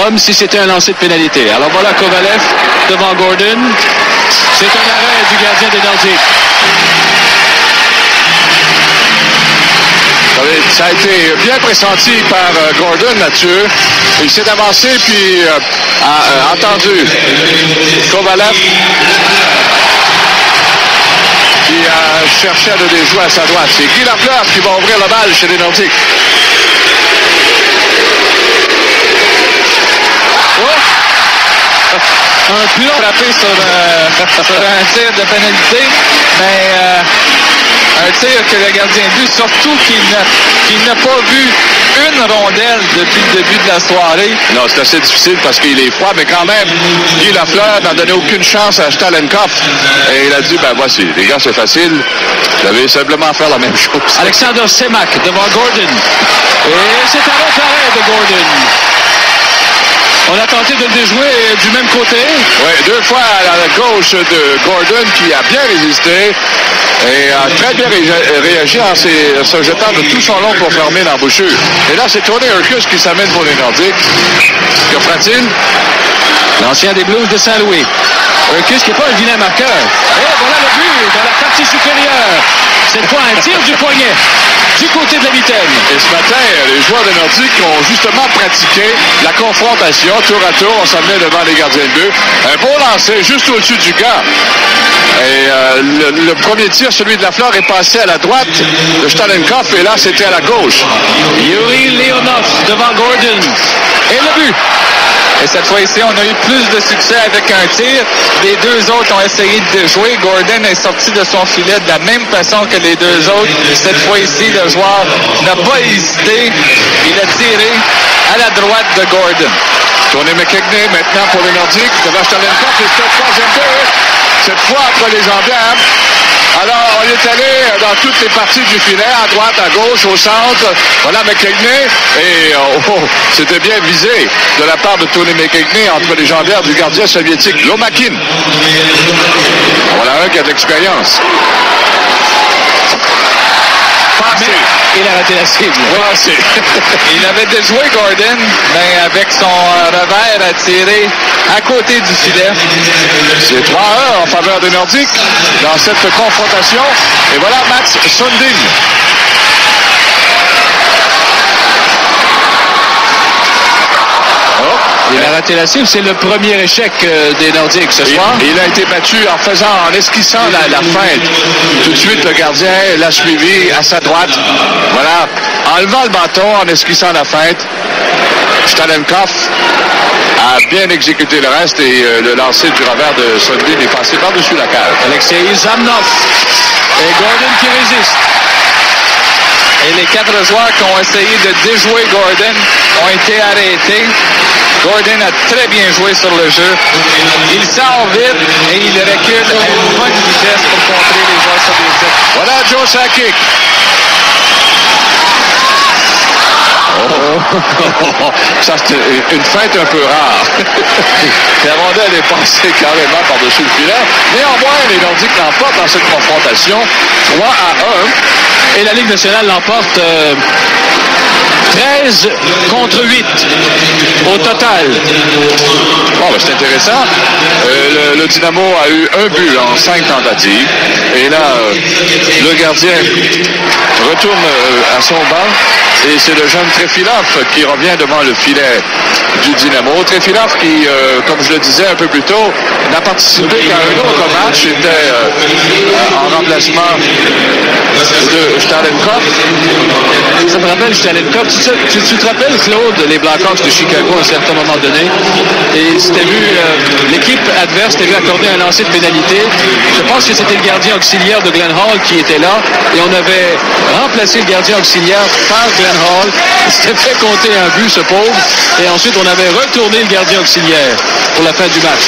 Comme si c'était un lancer de pénalité. Alors voilà Kovalev devant Gordon. C'est un arrêt du gardien des Nordiques. Ça a été bien pressenti par Gordon là-dessus. Il s'est avancé puis a entendu Kovalev qui a cherchait à le déjouer à sa droite. C'est Guy Lafleur qui va ouvrir la balle chez les Nordiques. Un plomb frappé sur un tir de pénalité, mais un tir que le gardien de but, surtout qu'il n'a pas vu une rondelle depuis le début de la soirée. Non, c'est assez difficile parce qu'il est froid, mais quand même, Guy Lafleur n'a donné aucune chance à Stalenkov. Et il a dit, ben voici, les gars, c'est facile. Vous avez simplement à faire la même chose. Alexander Semak devant Gordon. Et c'est un autre arrêt de Gordon. On a tenté de le déjouer du même côté. Oui, 2 fois à la gauche de Gordon qui a bien résisté et a très bien réagi en se jetant de tout son long pour fermer l'embouchure. Et là, c'est Tony Urquhart qui s'amène pour les Nordiques. Que fera-t-il? L'ancien des Blues de Saint-Louis. Urquhart qui n'est pas un vilain marqueur. Et voilà le but dans la partie supérieure. Cette fois, un tir du poignet du côté de la mitaine. Et ce matin, les joueurs de Nordiques ont justement pratiqué la confrontation. Tour à tour, on s'amenait devant les gardiens de but. Un beau lancer juste au-dessus du gars. Et le premier tir, celui de Lafleur, est passé à la droite de Stalenkov. Et là, c'était à la gauche. Yuri Leonov devant Gordon. Et le but. Et cette fois-ci, on a eu plus de succès avec un tir. Les deux autres ont essayé de déjouer. Gordon est sorti de son filet de la même façon que les deux autres. Cette fois-ci, le joueur n'a pas hésité. Il a tiré à la droite de Gordon. Tony McKegney maintenant pour les Nordiques. Devant Stalenkov, et c'est le troisième but. Cette fois entre les jambières. Alors, on est allé dans toutes les parties du filet, à droite, à gauche, au centre. Voilà McKegney. Et c'était bien visé de la part de Tony McKegney entre les jambières du gardien soviétique Lomakin. Voilà un qui a de l'expérience. Passé. Il a raté la cible. Passé. Il avait déjoué Gordon, mais avec son revers a tiré à côté du filet. C'est 3-1 en faveur des Nordiques dans cette confrontation. Et voilà Mats Sundin. Il a raté la cible. C'est le premier échec des Nordiques ce soir. Il a été battu en esquissant la feinte. Tout de suite, le gardien l'a suivi à sa droite. Voilà. En levant le bâton, en esquissant la feinte, Stalenkov a bien exécuté le reste et le lancer du revers de Sundin est passé par-dessus la cage. Alexei Zamnov. Et Gordon qui résiste. Et les 4 joueurs qui ont essayé de déjouer Gordon ont été arrêtés. Gordon a très bien joué sur le jeu. Il sort vite et il recule à une bonne vitesse pour contrer les joueurs soviétiques. Voilà Joe Sakic. Ça, c'est une feinte un peu rare. La rondelle est passée carrément par-dessus le filet. Néanmoins, les Nordiques l'emportent dans cette confrontation 3-1. Et la Ligue nationale l'emporte 13 contre 8 au total. Bon, ben, c'est intéressant. Le Dynamo a eu un but en 5 tentatives. Et là, le gardien retourne à son banc. Et c'est le jeune Trefilov qui revient devant le filet du Dynamo. Trefilov qui, comme je le disais un peu plus tôt, n'a participé qu'à un autre match. Il était en remplacement de Stalenkov. Ça me rappelle Stalenkov. Tu te rappelles, Claude, les Blackhawks de Chicago à un certain moment donné? Et c'était vu, l'équipe adverse s'était vu accorder un lancer de pénalité. Je pense que c'était le gardien auxiliaire de Glenn Hall qui était là. Et on avait remplacé le gardien auxiliaire par Glenn Hall. Il s'était fait compter un but, ce pauvre. Et ensuite, on avait retourné le gardien auxiliaire pour la fin du match.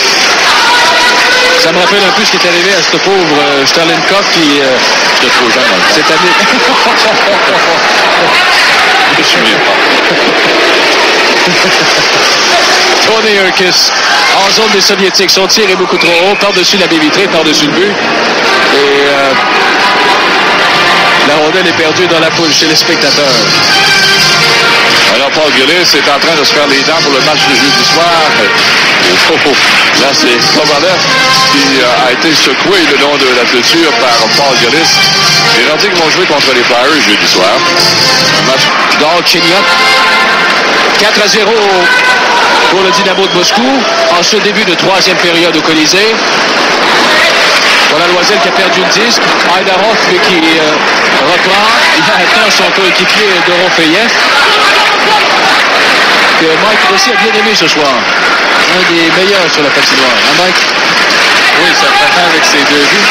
Ça me rappelle un peu ce qui est arrivé à ce pauvre Stalenkov qui... Je te trouve jeune. Cette année... Je me souviens pas. Tony Urquhart en zone des Soviétiques. Son tir est beaucoup trop haut, par-dessus la baie vitrée, par-dessus le but. Et la rondelle est perdue dans la poule chez les spectateurs. Alors, Paul Gillis est en train de se faire les dents pour le match de jeudi soir. Là, c'est Kovalev qui a été secoué le long de la clôture par Paul Gillis. Les Nordiques vont jouer contre les Flyers jeudi soir. Un match. Galchenyuk, 4-0 pour le Dynamo de Moscou en ce début de 3e période au Colisée. Voilà Loisel qui a perdu le disque. Haydarov qui reprend. Il attend son coéquipier Dorofeyev. Que Mike Rossi a bien aimé ce soir. Un des meilleurs sur la patinoire. Hein, Mike? Oui, certainement avec ses 2 buts.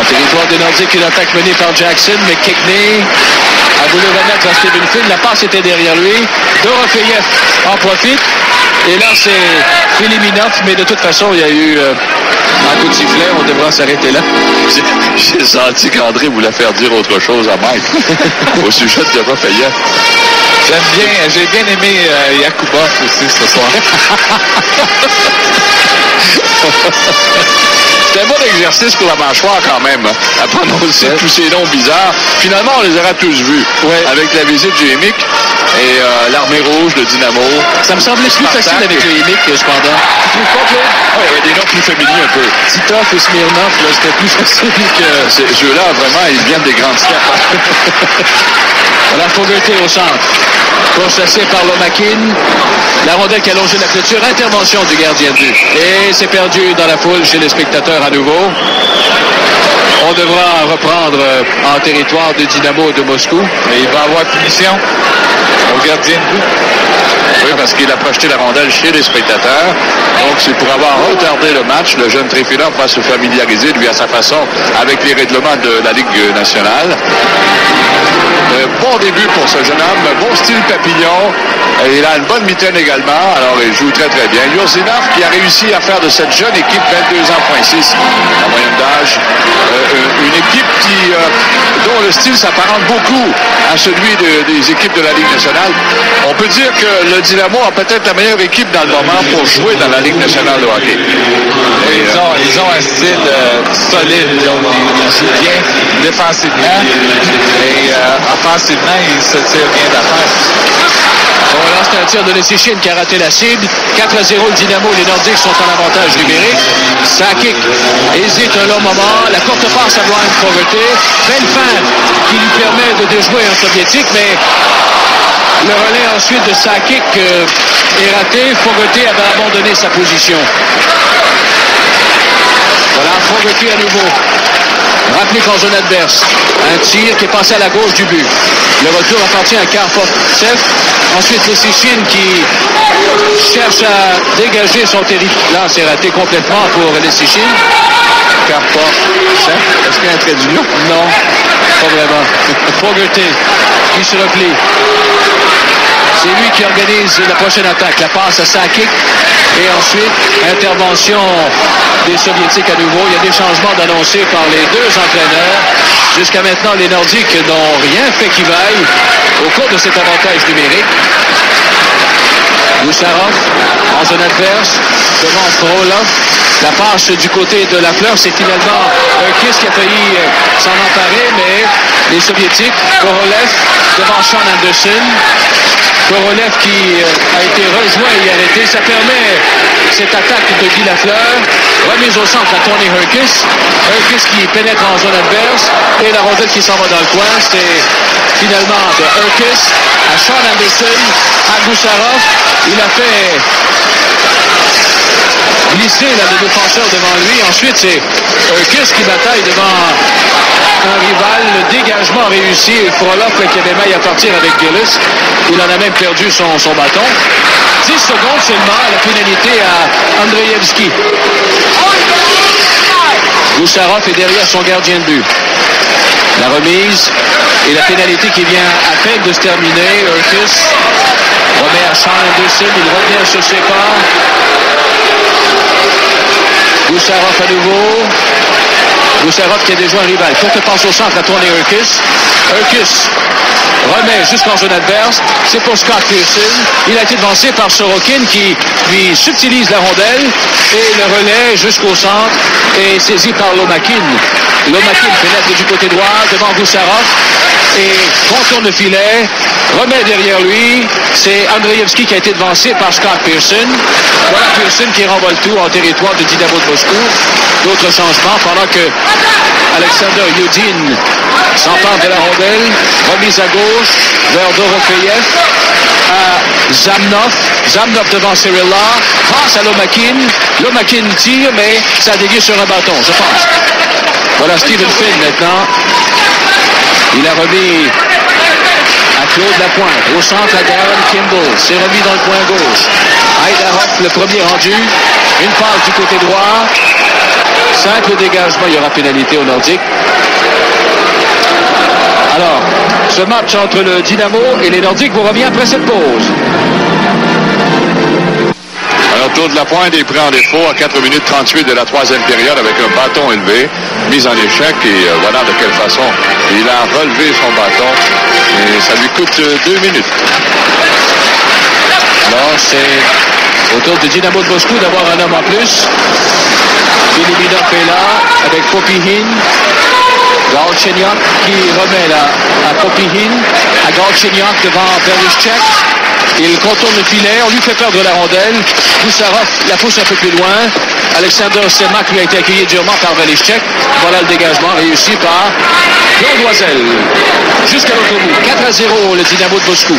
En territoire des Nordiques, une attaque menée par Jackson, mais Kekney a voulu remettre à Steven Finn. La passe était derrière lui. Dorofeyev en profite. Et là, c'est Filiminov, mais de toute façon, il y a eu un coup de sifflet. On devra s'arrêter là. J'ai senti qu'André voulait faire dire autre chose à Mike au sujet de Dorofeyev. J'ai bien aimé Yakubov aussi ce soir. C'était un bon exercice pour la mâchoire quand même, à prononcer tous ces noms bizarres. Finalement, on les aura tous vus, avec la visite du Hémic et l'armée rouge de Dynamo. Ça me semblait plus facile avec le Hémic, cependant. Tu trouves pas, Claude? Oui, il y a des noms plus féminins un peu. Titov et Smirnov, c'était plus facile que... Ces jeux-là, vraiment, ils viennent des grandes steppes. Voilà Fogarty au centre. Pourchassé par Lomakin. La rondelle qui a longé la clôture. Intervention du gardien de but. Et c'est perdu dans la foule chez les spectateurs à nouveau. On devra reprendre en territoire de Dynamo de Moscou. Et il va avoir punition au gardien de but. Oui, parce qu'il a projeté la rondelle chez les spectateurs. Donc, c'est pour avoir retardé le match. Le jeune Trifinov va se familiariser, lui, à sa façon, avec les règlements de la Ligue nationale. Bon début pour ce jeune homme, bon style papillon. Il a une bonne mitaine également, alors il joue très très bien. Yurzinov qui a réussi à faire de cette jeune équipe 22 ans, 6 en moyenne d'âge. Une équipe dont le style s'apparente beaucoup à celui des équipes de la Ligue nationale. On peut dire que le Dynamo a peut-être la meilleure équipe dans le moment pour jouer dans la Ligue nationale de hockey. Ils ont un style solide. Ils jouent bien défensivement et offensivement, ils se tirent bien d'affaire. Bon, là, c'est un tir de Lessichin qui a raté la cible. 4-0, le Dynamo, les Nordiques sont en avantage numérique. Sakic hésite un long moment. La courte passe à Brian Fogarty. Belle feinte qui lui permet de déjouer un soviétique, mais le relais ensuite de Sakic est raté. Fogarty avait abandonné sa position. Voilà, Fogarty à nouveau. Rappelé qu'en zone adverse. Un tir qui est passé à la gauche du but. Le retour appartient à Karpovtsev. Ensuite, Lessichin qui cherche à dégager son territoire. Là, c'est raté complètement pour Lessichin. Karpovtsev. Est-ce qu'il y a un trait d'union? Non, pas vraiment. Fogarty qui se replie. C'est lui qui organise la prochaine attaque. La passe à Sakic. Et ensuite, intervention des Soviétiques à nouveau. Il y a des changements d'annoncés par les deux entraîneurs. Jusqu'à maintenant, les Nordiques n'ont rien fait qui vaille au cours de cet avantage numérique. Goussarov en zone adverse devant Frolov. La passe du côté de la fleur, c'est finalement Urquis qui a failli s'en emparer, mais les Soviétiques, Korolev devant Sean Anderson. Korolev qui a été rejoint et arrêté. Ça permet cette attaque de Guy Lafleur. Remise au centre à Tony Urquis. Urquis qui pénètre en zone adverse. Et la rondelle qui s'en va dans le coin. C'est finalement de Urquis à Sean Anderson, à Goussarov. Il a fait glisser là, le défenseur devant lui. Ensuite, c'est Urquis qui bataille devant un rival. Le dégagement réussi. Et Frolov qui avait maille à partir avec Gillis. Il en a même perdu son bâton. 10 secondes seulement. La pénalité à Andreevski. Goussarov est derrière son gardien de but. La remise et la pénalité qui vient à peine de se terminer. Urquis remet à Sean Anderson. Il revient sur ses pas. Goussarov à nouveau. Goussarov qui a déjà un rival. Courte passe au centre à tourner Urquis. Urquis remet jusqu'en zone adverse. C'est pour Scott Pearson. Il a été devancé par Sorokin qui lui subtilise la rondelle. Et le relais jusqu'au centre est saisi par Lomakin. Lomakin pénètre du côté droit devant Goussarov. Et contourne le filet. Remet derrière lui. C'est Andreevski qui a été devancé par Scott Pearson. Voilà Pearson qui renvoie le tout en territoire de Dynamo de Moscou. D'autres changements pendant que Alexander Yudin s'empare de la rondelle, remise à gauche vers Dorofeyev, à Zamnov. Zamnov devant Cirilla, passe à Lomakin. Lomakin tire, mais ça dévie sur un bâton, je pense. Voilà Stephen Finn maintenant. Il a remis à Claude Lapointe. Au centre à Darren Kimball. C'est remis dans le coin gauche. Heiderhoff, le premier rendu. Une passe du côté droit. Simple dégagement. Il y aura pénalité au Nordique. Alors, ce match entre le Dynamo et les Nordiques vous revient après cette pause. Alors, Claude Lapointe est pris en défaut à 4 minutes 38 de la troisième période avec un bâton élevé, mise en échec et voilà de quelle façon il a relevé son bâton et ça lui coûte 2 minutes. Alors, c'est au tour du Dynamo de Moscou d'avoir un homme en plus. Filiminov est là avec Popihin. Galchenyuk qui remet là à Popihin, à Galchenyuk devant Verlichek. Il contourne le filet, on lui fait perdre la rondelle. Goussarov la pousse un peu plus loin. Alexander Semak lui a été accueilli durement par Verlichek. Voilà le dégagement réussi par Claude Loisel. Jusqu'à l'autre bout. 4-0 le Dynamo de Moscou.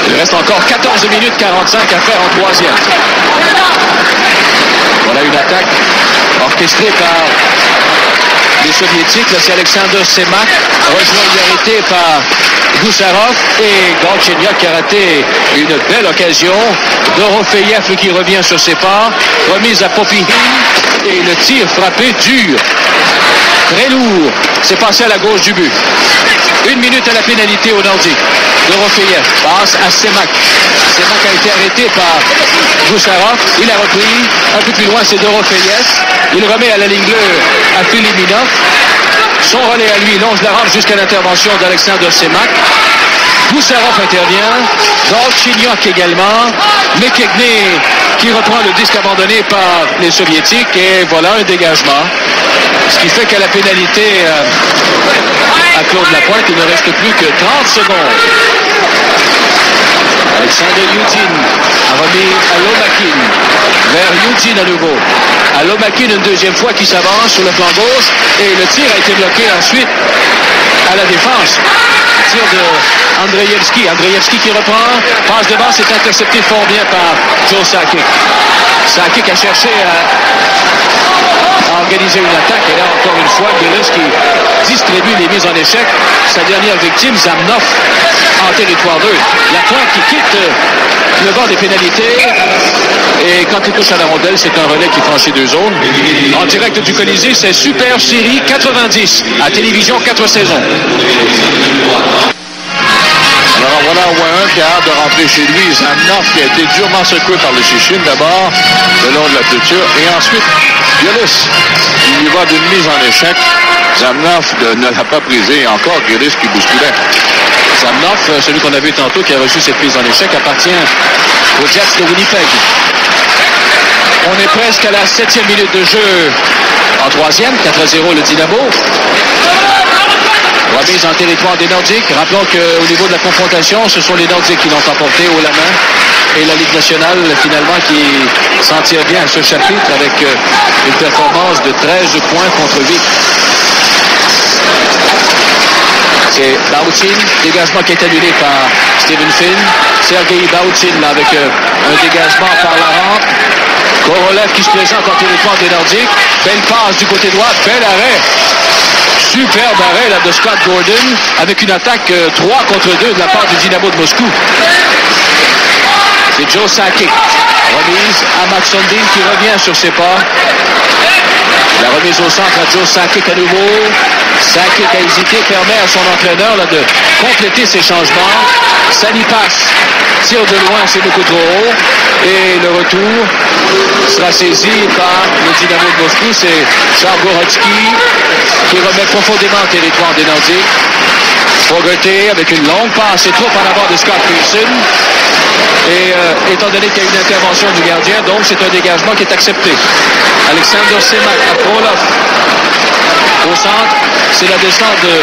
Il reste encore 14 minutes 45 à faire en troisième. Voilà une attaque orchestrée par les Soviétiques. Là, c'est Alexander Semak, rejoint arrêté par Goussarov et Galchenyuk qui a raté une belle occasion. Dorofeyev qui revient sur ses pas. Remise à Popihin et le tir frappé dur. Très lourd. C'est passé à la gauche du but. 1 minute à la pénalité au Nordique. Dorofeyev passe à Semak. Semak a été arrêté par Goussarov. Il a repris. Un peu plus loin, c'est Dorofeyev. Il remet à la ligne bleue à Filiminov. Son relais à lui longe la rampe jusqu'à l'intervention d'Alexander Semak. Goussarov intervient. Galchenyuk également. McKegney qui reprend le disque abandonné par les Soviétiques. Et voilà un dégagement. Ce qui fait qu'à la pénalité à Claude Lapointe, il ne reste plus que 30 secondes. Alexander Yutin a remis à Lomakin. Vers Yutin à nouveau. À Lomakin une deuxième fois qui s'avance sur le flanc gauche. Et le tir a été bloqué ensuite à la défense. Tir de Andreevski. Andreevski qui reprend. Passe devant, c'est intercepté fort bien par Joe Sakic. Sakic a cherché à organiser une attaque. Et là, encore une fois, Gillis qui distribue les mises en échec. Sa dernière victime, Zamnov, en territoire 2. Lapointe qui quitte le bord des pénalités. Et quand il touche à la rondelle, c'est un relais qui franchit 2 zones. En direct du Colisée, c'est Super Série 90. À télévision, 4 saisons. Alors voilà un qui a hâte de rentrer chez lui. Zamnov qui a été durement secoué par le Chichine d'abord, le long de la clôture. Et ensuite, Gillis, il lui va d'une mise en échec. Zamnov ne l'a pas brisé. Et encore Gillis qui bousculait. Zamnov, celui qu'on a vu tantôt qui a reçu cette mise en échec, appartient aux Jets de Winnipeg. On est presque à la 7e minute de jeu en troisième. 4-0 le Dynamo. Remise en territoire des Nordiques. Rappelons qu'au niveau de la confrontation, ce sont les Nordiques qui l'ont emporté haut la main. Et la Ligue nationale, finalement, qui s'en tire bien à ce chapitre avec une performance de 13 points contre 8. C'est Bautin, dégagement qui est annulé par Stephen Finn. Sergei Bautin là, avec un dégagement par la rampe. Korolev qui se présente en territoire des Nordiques. Belle passe du côté droit, bel arrêt. Superbe arrêt là, de Scott Gordon avec une attaque 3 contre 2 de la part du Dynamo de Moscou. C'est Joe Sakic. Remise à Matt Sundin qui revient sur ses pas. La remise au centre à Joe Sakic à nouveau. Sakic a hésité, permet à son entraîneur là, de compléter ses changements. Ça n'y passe. Tire de loin, c'est beaucoup trop haut. Et le retour sera saisi par le Dynamo de Moscou. C'est Zargorodski qui remet profondément en territoire des Nordiques. Fogarty avec une longue passe, c'est trop en avant de Scott Pearson. Et étant donné qu'il y a une intervention du gardien, donc c'est un dégagement qui est accepté. Alexander Semak à Krolov. Au centre, c'est la descente de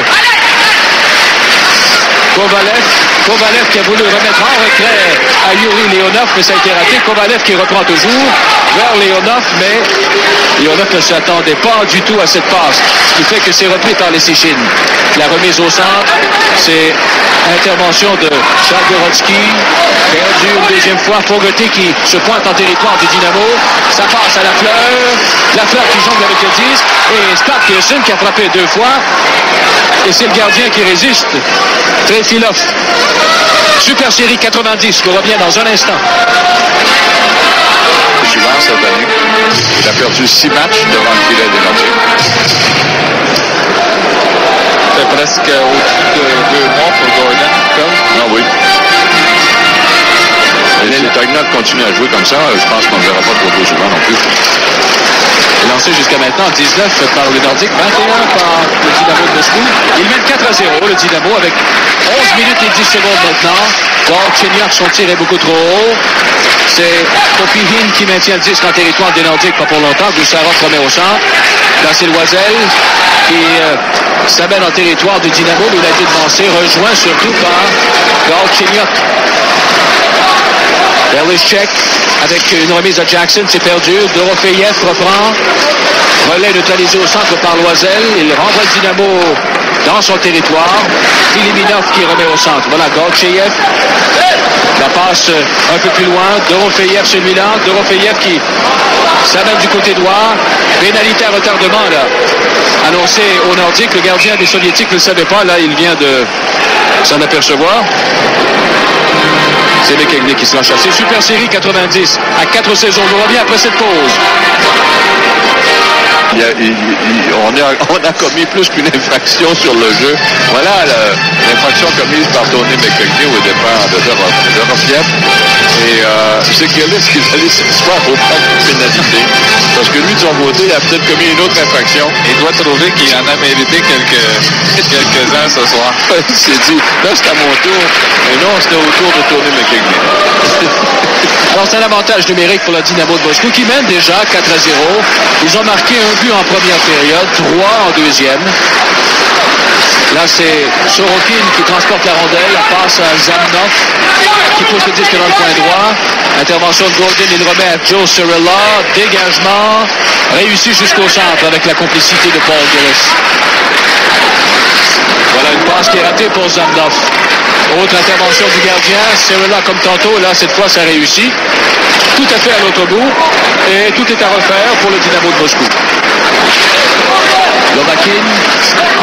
Kovalev. Kovalev qui a voulu remettre en retrait à Yuri Leonov, mais ça a été raté. Kovalev qui reprend toujours. vers Leonov, mais Leonov ne s'attendait pas du tout à cette passe, ce qui fait que c'est repris par les Lécichine. La remise au centre, c'est intervention de Chargorodski, perdu une deuxième fois, Fogarty qui se pointe en territoire du Dynamo, ça passe à Lafleur qui jongle avec le disque, et Scott Pearson qui a frappé 2 fois, et c'est le gardien qui résiste, Trefilov. Super série 90, je reviens dans un instant. Suivant cette année, il a perdu 6 matchs devant le filet des Nordiques. C'est presque au-dessus de 2 mois pour Gordon. Ah oui. Et si Tagnac continue à jouer comme ça, je pense qu'on ne verra pas trop souvent non plus. Lancé jusqu'à maintenant 19 par le Nordique, 21 par le Dynamo de Moscou. Il mène 4-0 le Dynamo avec 11 minutes et 10 secondes maintenant. Galchenyuk, son tir est beaucoup trop haut. C'est Kopihin qui maintient le disque en territoire des Nordiques, pas pour longtemps. Goussarov remet au centre. Là, c'est Loisel qui s'amène en territoire du Dynamo. Il a été devancé, rejoint surtout par Galchenyuk. Berlichek avec une remise à Jackson, c'est perdu. Dorofeyev reprend. Relais neutralisé au centre par Loisel. Il renvoie le Dynamo dans son territoire. Filiminov qui remet au centre. Voilà, Galchenyuk. La passe un peu plus loin. Dorofeyev celui-là. Dorofeyev qui s'amène du côté droit. Pénalité à retardement là. Annoncé au Nordique. Le gardien des Soviétiques ne le savait pas. Là, il vient de s'en apercevoir. C'est McKegney qui sera chassé. Super série 90 à 4 saisons. On revient après cette pause. On a commis plus qu'une infraction sur le jeu. Voilà l'infraction commise par Tony McKegney au départ de Dorofeyev. Et c'est Gillis qui allait s'asseoir au plan de pénalité. Parce que lui, de son côté, il a peut-être commis une autre infraction. Il doit trouver qu'il en a mérité quelques-uns ce soir. Il s'est dit, là, c'est à mon tour. Mais non, c'était au tour de Tony McKegney. Alors, c'est un avantage numérique pour le Dynamo de Moscou qui mène déjà 4-0. Ils ont marqué un but en première période, 3 en deuxième. Là, c'est Sorokin qui transporte la rondelle, la passe à Zamnov qui pousse le disque dans le coin droit. Intervention de Gordon, il remet à Joe Cirella. Dégagement réussi jusqu'au centre avec la complicité de Paul Gillis. Voilà une passe qui est ratée pour Zamnov. Autre intervention du gardien, Cirella comme tantôt, là cette fois ça réussit. Tout à fait à l'autre bout. Et tout est à refaire pour le Dynamo de Moscou. Lomakin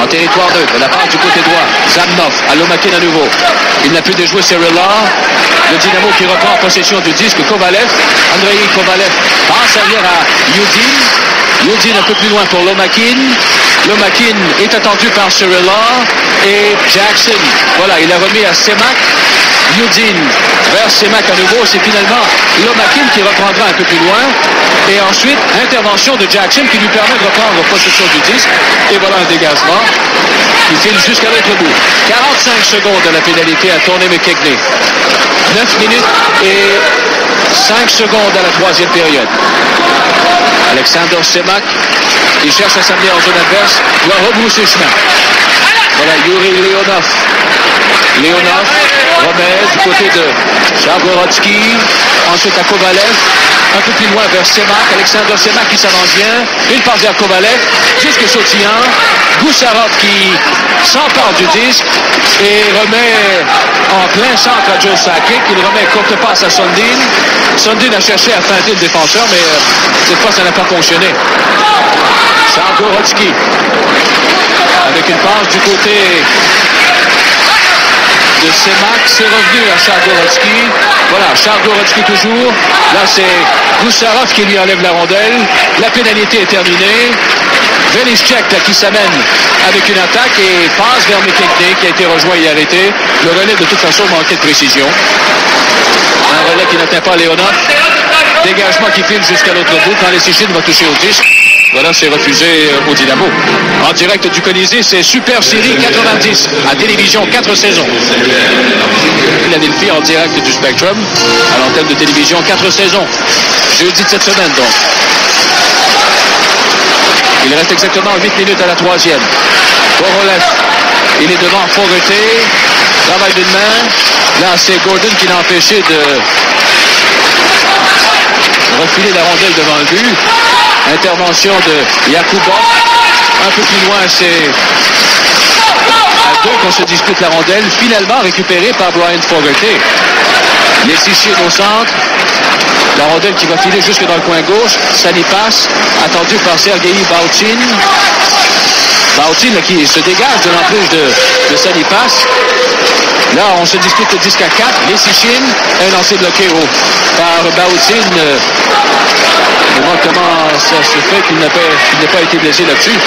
en territoire 2, de la part du côté droit. Zamnov à Lomakin à nouveau. Il n'a plus de jouer Cirella. Le Dynamo qui reprend en possession du disque. Kovalev, Andrei Kovalev passe arrière à Yudin. Yudin un peu plus loin pour Lomakin. Lomakin est attendu par Cirella et Jackson. Voilà, il a remis à Semak. Yudin vers Semak à nouveau. C'est finalement Lomakin qui reprendra un peu plus loin. Et ensuite, intervention de Jackson qui lui permet de reprendre possession du disque. Et voilà un dégagement qui file jusqu'à l'autre bout. 45 secondes à la pénalité à Tony McKegney. 9 minutes et 5 secondes à la troisième période. Alexander Semak, qui cherche à s'amener en zone adverse, doit rebrousser chemin. Voilà Yuri Leonov. Leonov remet du côté de Chargorodski, ensuite à Kovalev, un peu plus loin vers Semak, Alexander Semak qui s'avance bien, une passe vers Kovalev, jusque sautillant, Goussarov qui s'empare du disque et remet en plein centre à Joe Sakic, il remet courte passe à Sundin. Sundin a cherché à feinter le défenseur, mais cette fois ça n'a pas fonctionné. Chargorodski avec une passe du côté de Semak, c'est revenu à Chargorodski. Voilà, Chargorodski toujours. Là, c'est Goussarov qui lui enlève la rondelle. La pénalité est terminée. Velischek qui s'amène avec une attaque et passe vers McKegney qui a été rejoint et arrêté. Le relais de toute façon manquait de précision. Un relais qui n'atteint pas Leonov. Dégagement qui file jusqu'à l'autre bout quand Lécichine va toucher au disque. Voilà, c'est refusé au Dynamo. En direct du Colisée, c'est Super Série 90 à télévision, 4 saisons. Philadelphie en direct du Spectrum à l'antenne de télévision, 4 saisons. Jeudi de cette semaine donc. Il reste exactement 8 minutes à la troisième. Korolev, il est devant Fogarty. Travail d'une main. Là, c'est Gordon qui l'a empêché de refiler la rondelle devant le but. Intervention de Yakubov. Un peu plus loin, c'est à deux qu'on se dispute la rondelle. Finalement récupérée par Brian Fogarty. Les Sichin au centre. La rondelle qui va filer jusque dans le coin gauche. Sani passe, attendu par Sergei Bautin. Bautin qui se dégage de l'emprise de Sani passe. Là, on se dispute le disque à 4. Les Sichin, un lancer bloqué par Bautin. Je vois comment ça se fait qu'il n'ait pas été blessé là-dessus.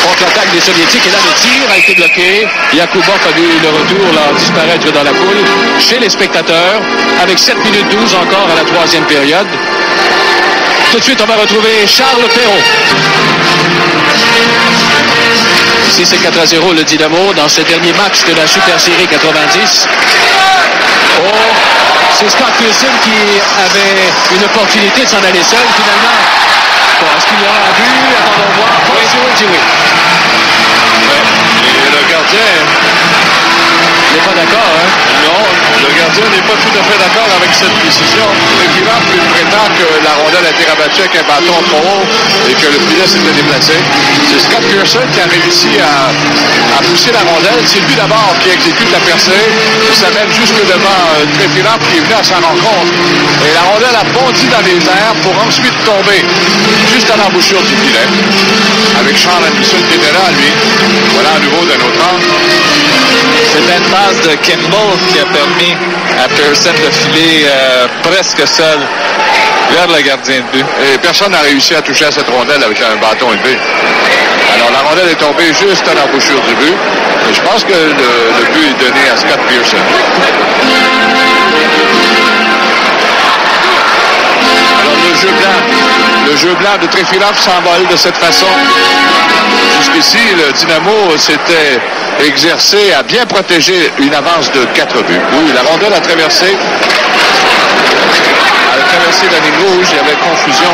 Contre-attaque des Soviétiques. Et là, le tir a été bloqué. Yakubov a vu le retour là, disparaître dans la foule. Chez les spectateurs, avec 7 minutes 12 encore à la troisième période. Tout de suite, on va retrouver Charles Perrault. Ici, c'est 4-0 le Dynamo dans ce dernier match de la Super Série 90. Oh, c'est Scott Pearson qui avait une opportunité de s'en aller seul, finalement. Bon, est-ce qu'il y aura un but? Attendons voir. Pas sûr, je dis oui. Et le gardien n'est pas d'accord, hein? Non, le gardien n'est pas tout à fait d'accord avec cette décision. Trefilov lui prétend que la rondelle a été rabattue avec un bâton trop haut et que le filet s'était déplacé. C'est Scott Pearson qui a réussi à pousser la rondelle. C'est lui d'abord qui exécute la percée. Il s'amène jusque devant Trefilov qui est venu à sa rencontre. Et la rondelle a bondi dans les airs pour ensuite tomber juste à l'embouchure du filet. Avec Sean Anderson qui était là, lui. Voilà à nouveau d'un autre angle. C'était une passe de Kimball qui a permis à Pearson de filer presque seul vers le gardien de but. Et personne n'a réussi à toucher à cette rondelle avec un bâton élevé. Alors la rondelle est tombée juste à l'embouchure du but. Et je pense que le but est donné à Scott Pearson. Alors le jeu blanc de Trefilov s'envole de cette façon. Jusqu'ici, le Dynamo s'était exercé à bien protéger une avance de 4 buts. Oui, la rondelle a traversé la ligne rouge. Il y avait confusion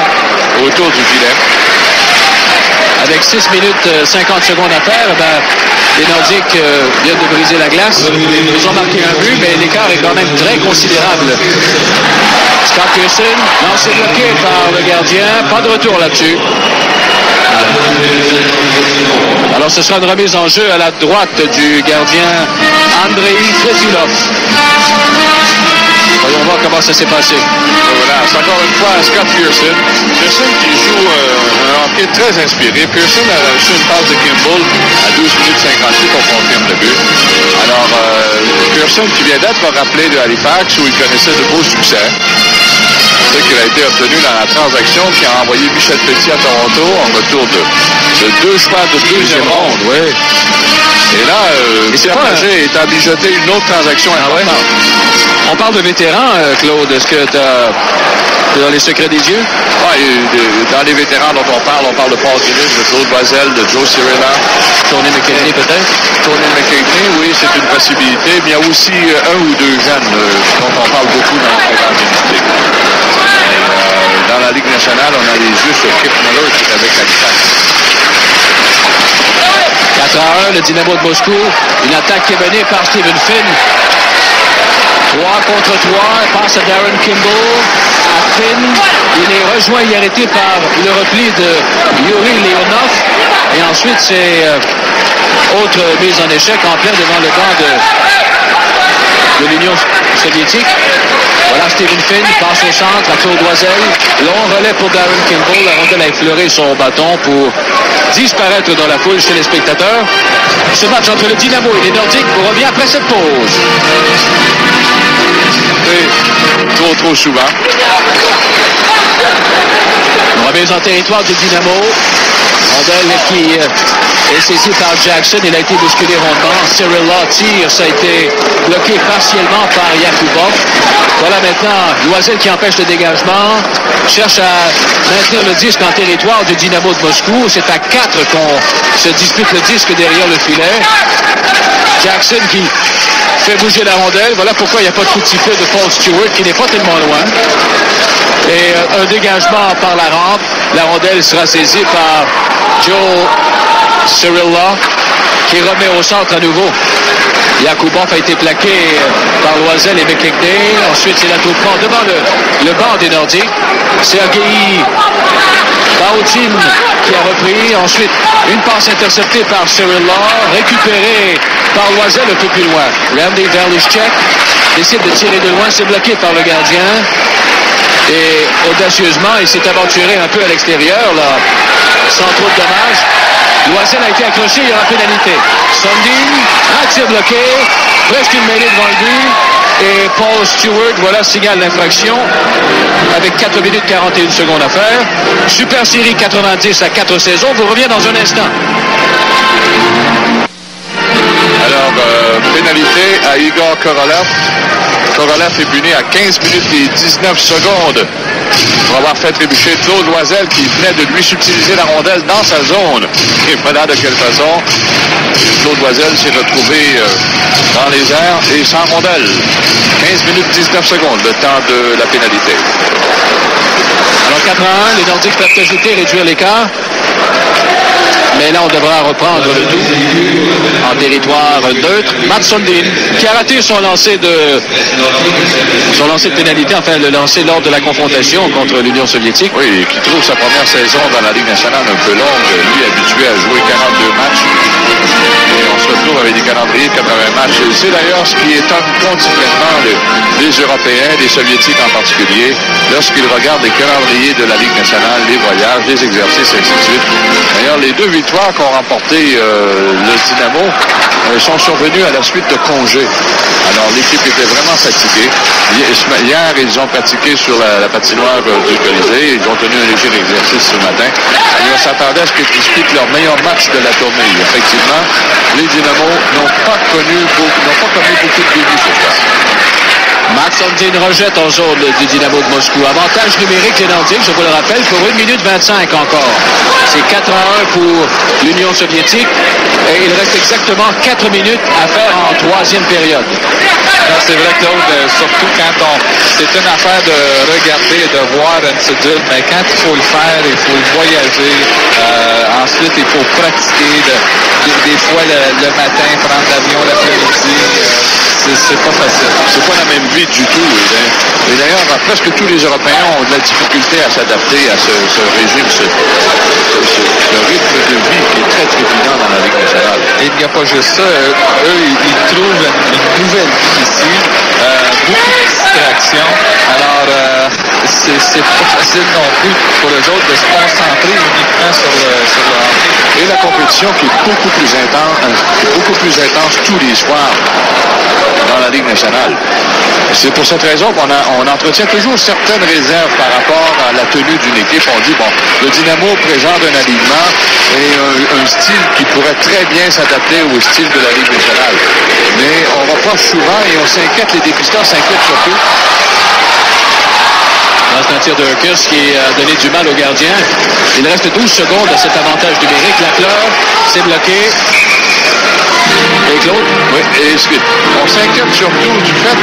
autour du filet. Avec 6 minutes 50 secondes à faire, les Nordiques viennent de briser la glace. Ils ont marqué un but, mais l'écart est quand même très considérable. Scott Pearson, lancé bloqué par le gardien. Pas de retour là-dessus. Alors, ce sera une remise en jeu à la droite du gardien Andrei Trefilov. Voyons voir comment ça s'est passé. Voilà, c'est encore une fois Scott Pearson. Pearson qui joue un hockey très inspiré. Pearson a reçu une passe de Kimball à 12 minutes 58, on confirme le but. Alors, Pearson qui vient d'être rappelé de Halifax où il connaissait de beaux succès. C'est qu'il a été obtenu dans la transaction qui a envoyé Michel Petit à Toronto en retour de 2 choix de deuxième ronde. Oui. Et là, Pierre Pagé est à mijoter une autre transaction importante. On parle de vétérans, Claude. Est-ce que tu as dans les secrets des dieux? Dans les vétérans dont on parle de Paul Guinness, de Claude Boisel, de Joe Cirella. Tony McKinney peut-être? Tony McKinney, oui, c'est une possibilité. Mais il y a aussi 1 ou 2 jeunes dont on parle beaucoup dans le programme domestique. Dans la Ligue nationale, on a les yeux sur Kip Miller qui est avec Halifax. 4-1, le Dynamo de Moscou. Une attaque qui est menée par Stephen Finn. 3 contre 3, passe à Darren Kimball, à Finn. Il est rejoint et arrêté par le repli de Yuri Leonov. Et ensuite, c'est autre mise en échec en plein devant le banc de l'Union soviétique. Voilà Stephen Finn, passe au centre à Claude Boisel. Long relais pour Darren Kimball. La rondelle a effleuré son bâton pour disparaître dans la foule chez les spectateurs. Ce match entre le Dynamo et les Nordiques vous revient après cette pause. Et trop souvent. Remise en territoire du Dynamo. Rondelle qui est saisie par Jackson. Il a été bousculé rondement. Cirilla tire. Ça a été bloqué partiellement par Yakubov. Voilà maintenant Loisel qui empêche le dégagement. Cherche à maintenir le disque en territoire du Dynamo de Moscou. C'est à 4 qu'on se dispute le disque derrière le filet. Jackson qui fait bouger la rondelle. Voilà pourquoi il n'y a pas de coup de sifflet de Paul Stewart qui n'est pas tellement loin. Et un dégagement par la rampe. La rondelle sera saisie par Joe Cirilla qui remet au centre à nouveau. Yakubov a été plaqué par Loisel et McKechnie. Ensuite, c'est l'attroupement devant le banc des Nordiques. Sergei Baoutin qui a repris. Ensuite, une passe interceptée par Cyril Law, récupérée par Loisel un peu plus loin. Randy Verlischek décide de tirer de loin, c'est bloqué par le gardien. Et audacieusement, il s'est aventuré un peu à l'extérieur, là, sans trop de dommages. Loisel a été accroché, il y aura pénalité. Sundin, un tir bloqué, presque une mêlée devant le but. Et Paul Stewart, voilà, signale l'infraction avec 4 minutes 41 secondes à faire. Super Série 90 à 4 saisons, vous revient dans un instant. Alors, pénalité à Igor Korolev. Korolev est puni à 15 minutes et 19 secondes pour avoir fait trébucher Claude Loisel qui venait de lui subtiliser la rondelle dans sa zone. Et voilà de quelle façon Claude Loisel s'est retrouvé dans les airs et sans rondelle. 15 minutes 19 secondes, le temps de la pénalité. Alors 4-1, les Nordiques peuvent ajouter, réduire l'écart. Mais là, on devra reprendre le tout en territoire neutre. Mats Sundin, qui a raté son lancer de pénalité, enfin le lancer lors de la confrontation contre l'Union soviétique. Oui, qui trouve sa première saison dans la Ligue nationale un peu longue. Lui, habitué à jouer 42 matchs. Et on se retrouve avec des calendriers de 80 matchs. C'est d'ailleurs ce qui étonne continuellement les Européens, les Soviétiques en particulier, lorsqu'ils regardent les calendriers de la Ligue nationale, les voyages, les exercices, ainsi de suite. D'ailleurs, les 2 victoires qu'ont remporté le Dynamo sont survenues à la suite de congés. Alors, l'équipe était vraiment fatiguée. Hier, ils ont pratiqué sur la patinoire du Colisée. Ils ont tenu un léger exercice ce matin. Et on s'attendait à ce qu'ils disputent leur meilleur match de la tournée. Effectivement, les Dynamo n'ont pas connu beaucoup de débuts ce soir. Mats Sundin rejette en zone du Dynamo de Moscou. Avantage numérique les Nordiques, je vous le rappelle, pour 1 minute 25 encore. C'est 4-1 pour l'Union soviétique. Et il reste exactement 4 minutes à faire en 3e période. C'est vrai, Claude, surtout quand c'est une affaire de regarder et de voir et de se dire, mais quand il faut le faire, il faut le voyager. Ensuite, il faut pratiquer. Des fois, le matin, prendre l'avion l'après-midi. C'est pas facile. C'est pas la même vie du tout. Et d'ailleurs, presque tous les Européens ont de la difficulté à s'adapter à ce régime, ce rythme de vie qui est très trépidant dans la Ligue nationale. Et il n'y a pas juste ça. Eux, ils trouvent une nouvelle vie ici. Beaucoup de distractions. Alors, c'est pas facile non plus pour eux autres de se concentrer uniquement sur le hockey. Et la compétition qui est beaucoup plus intense tous les soirs dans la Ligue nationale. C'est pour cette raison qu'on entretient toujours certaines réserves par rapport à la tenue d'une équipe. On dit, bon, le Dynamo présente un alignement et un style qui pourrait très bien s'adapter au style de la Ligue nationale. Mais on reproche souvent et on s'inquiète, les dépisteurs s'inquiètent surtout. C'est un tir de Hurkis qui a donné du mal au gardien. Il reste 12 secondes à cet avantage numérique. Lafleur, c'est bloqué. Et Claude? Oui, et on s'inquiète surtout du fait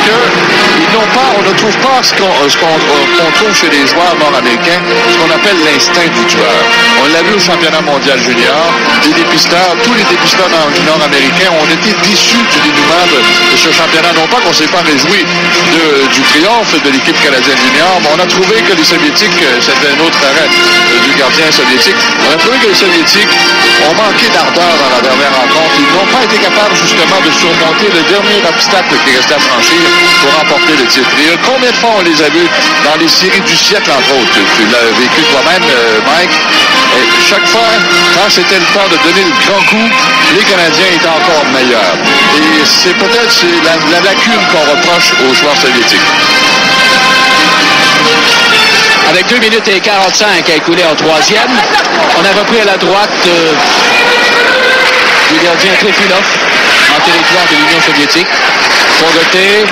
on ne trouve pas ce qu'on trouve chez les joueurs nord-américains, ce qu'on appelle l'instinct du tueur. On l'a vu au championnat mondial junior, tous les dépisteurs nord-américains ont été déçus du dénouement de ce championnat. Non pas qu'on ne s'est pas réjoui du triomphe de l'équipe canadienne junior, mais on a trouvé que les Soviétiques, c'était un autre arrêt du gardien soviétique, on a trouvé que les Soviétiques ont manqué d'ardeur dans la dernière rencontre. Ils n'ont pas été capables justement de surmonter le dernier obstacle qui restait à franchir pour remporter le titre. Et combien de fois on les a vus dans les séries du siècle, entre autres? Tu l'as vécu toi-même, Mike. Et chaque fois, quand c'était le temps de donner le grand coup, les Canadiens étaient encore meilleurs. Et c'est peut-être la lacune qu'on reproche aux joueurs soviétiques. Avec 2 minutes et 45 à écouler en 3e, on a repris à la droite du gardien Trefilov en territoire de l'Union soviétique. Fogoté,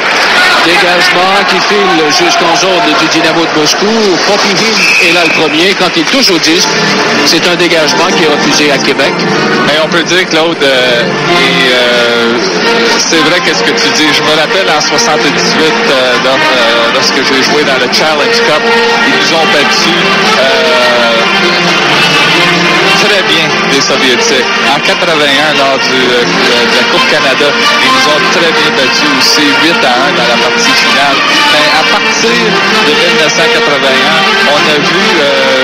dégagement qui file jusqu'en zone du Dynamo de Moscou. Popivin est là le premier. Quand il touche au disque, c'est un dégagement qui est refusé à Québec. Mais on peut dire, Claude, c'est vrai qu'est-ce que tu dis. Je me rappelle en 78, lorsque j'ai joué dans le Challenge Cup, ils nous ont battus. très bien des Soviétiques. En 81, lors de la Coupe Canada, ils nous ont très bien battus aussi, 8-1 dans la partie finale. Mais à partir de 1981, on a vu,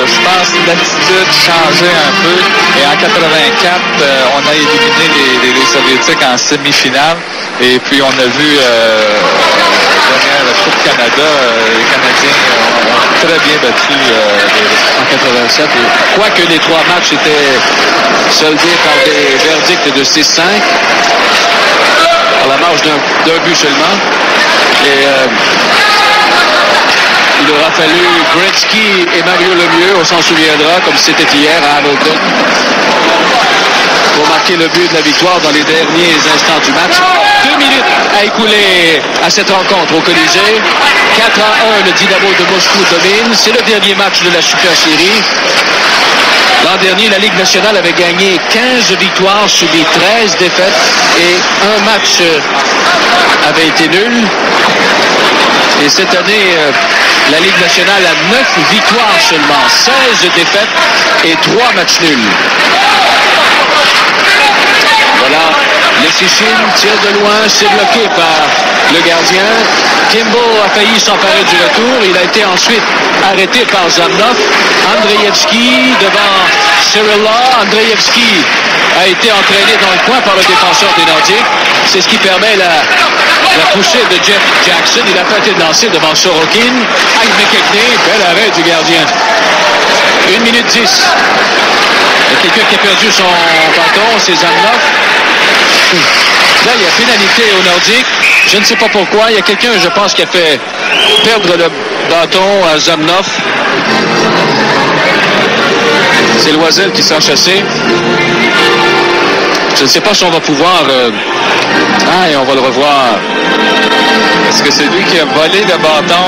je pense, l'attitude changer un peu. Et en 84, on a éliminé les Soviétiques en semi-finale. Et puis, on a vu la Coupe Canada, les Canadiens ont très bien battu en 87. Quoique les 3 matchs étaient soldés par des verdicts de 6-5, à la marge d'un but seulement. Et il aura fallu Gretzky et Mario Lemieux, on s'en souviendra, comme c'était hier à Hamilton, pour marquer le but de la victoire dans les derniers instants du match. 2 minutes à écouler à cette rencontre au Colisée. 4-1, le Dynamo de Moscou domine. C'est le dernier match de la Super Série. L'an dernier, la Ligue nationale avait gagné 15 victoires, subi 13 défaites et un match avait été nul. Et cette année, la Ligue nationale a 9 victoires seulement, 16 défaites et 3 matchs nuls. Voilà, les Sichines tirent de loin, c'est bloqué par le gardien. Kimball a failli s'emparer du retour. Il a été ensuite arrêté par Zamnov. Andreevski devant Cyrilla. Andreevski a été entraîné dans le coin par le défenseur des Nordiques. C'est ce qui permet la poussée de Jeff Jackson. Il a tenté de lancer devant Sorokin. Hank McKechnie, bel arrêt du gardien. 1 minute 10. Il y a quelqu'un qui a perdu son bâton, c'est Zamnov. Là, il y a pénalité au Nordique. Je ne sais pas pourquoi. Il y a quelqu'un, je pense, qui a fait perdre le bâton à Zamnov. C'est Loisel qui s'est chassé. Je ne sais pas si on va pouvoir... et on va le revoir. Est-ce que c'est lui qui a volé le bâton?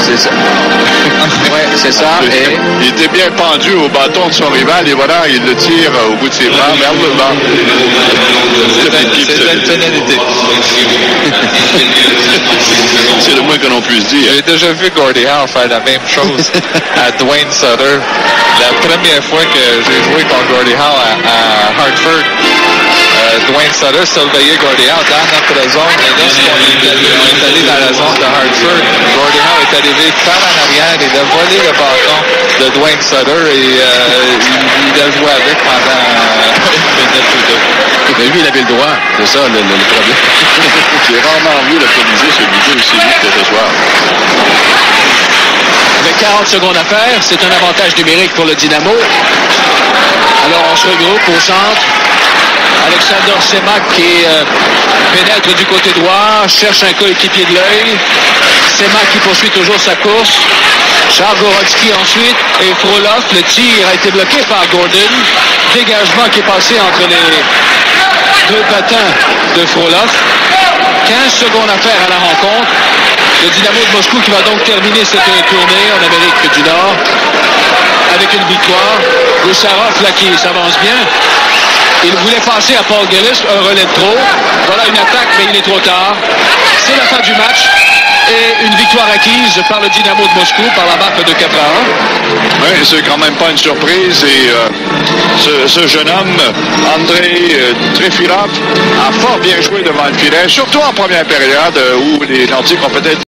C'est ça. Oui, c'est ça. Et... il était bien pendu au bâton de son rival et voilà, il le tire au bout de ses bras vers le banc. C'est une pénalité. C'est le moins que l'on puisse dire. J'ai déjà vu Gordie Howe faire la même chose à Dwayne Sutter. La première fois que j'ai joué contre Gordie Howe à Hartford, Dwayne Sutter surveillait Gordie Howe dans notre zone. Et lorsqu'on est allé dans la zone de Hartford, Gordie Howe est arrivé par en arrière. Il a volé le bâton de Dwayne Sutter et il a joué avec pendant 1 minute ou 2. Mais lui, il avait le droit. C'est ça le problème. J'ai rarement vu le Colisée se vider aussi vite que ce soir. Avec 40 secondes à faire, c'est un avantage numérique pour le Dynamo. Alors, on se regroupe au centre. Alexander Semak qui pénètre du côté droit, cherche un coéquipier de l'œil. Semak qui poursuit toujours sa course. Charles Gorodski ensuite et Frolov. Le tir a été bloqué par Gordon. Dégagement qui est passé entre les 2 patins de Frolov. 15 secondes à faire à la rencontre. Le Dynamo de Moscou qui va donc terminer cette tournée en Amérique du Nord avec une victoire. Goussarov là qui s'avance bien. Il voulait passer à Paul Gillis, un relais de trop. Voilà une attaque, mais il est trop tard. C'est la fin du match. Et une victoire acquise par le Dynamo de Moscou par la marque de 4-1. Oui, c'est quand même pas une surprise. Et ce jeune homme, Andrei Trefilov, a fort bien joué devant le filet, surtout en première période où les Nordiques ont peut-être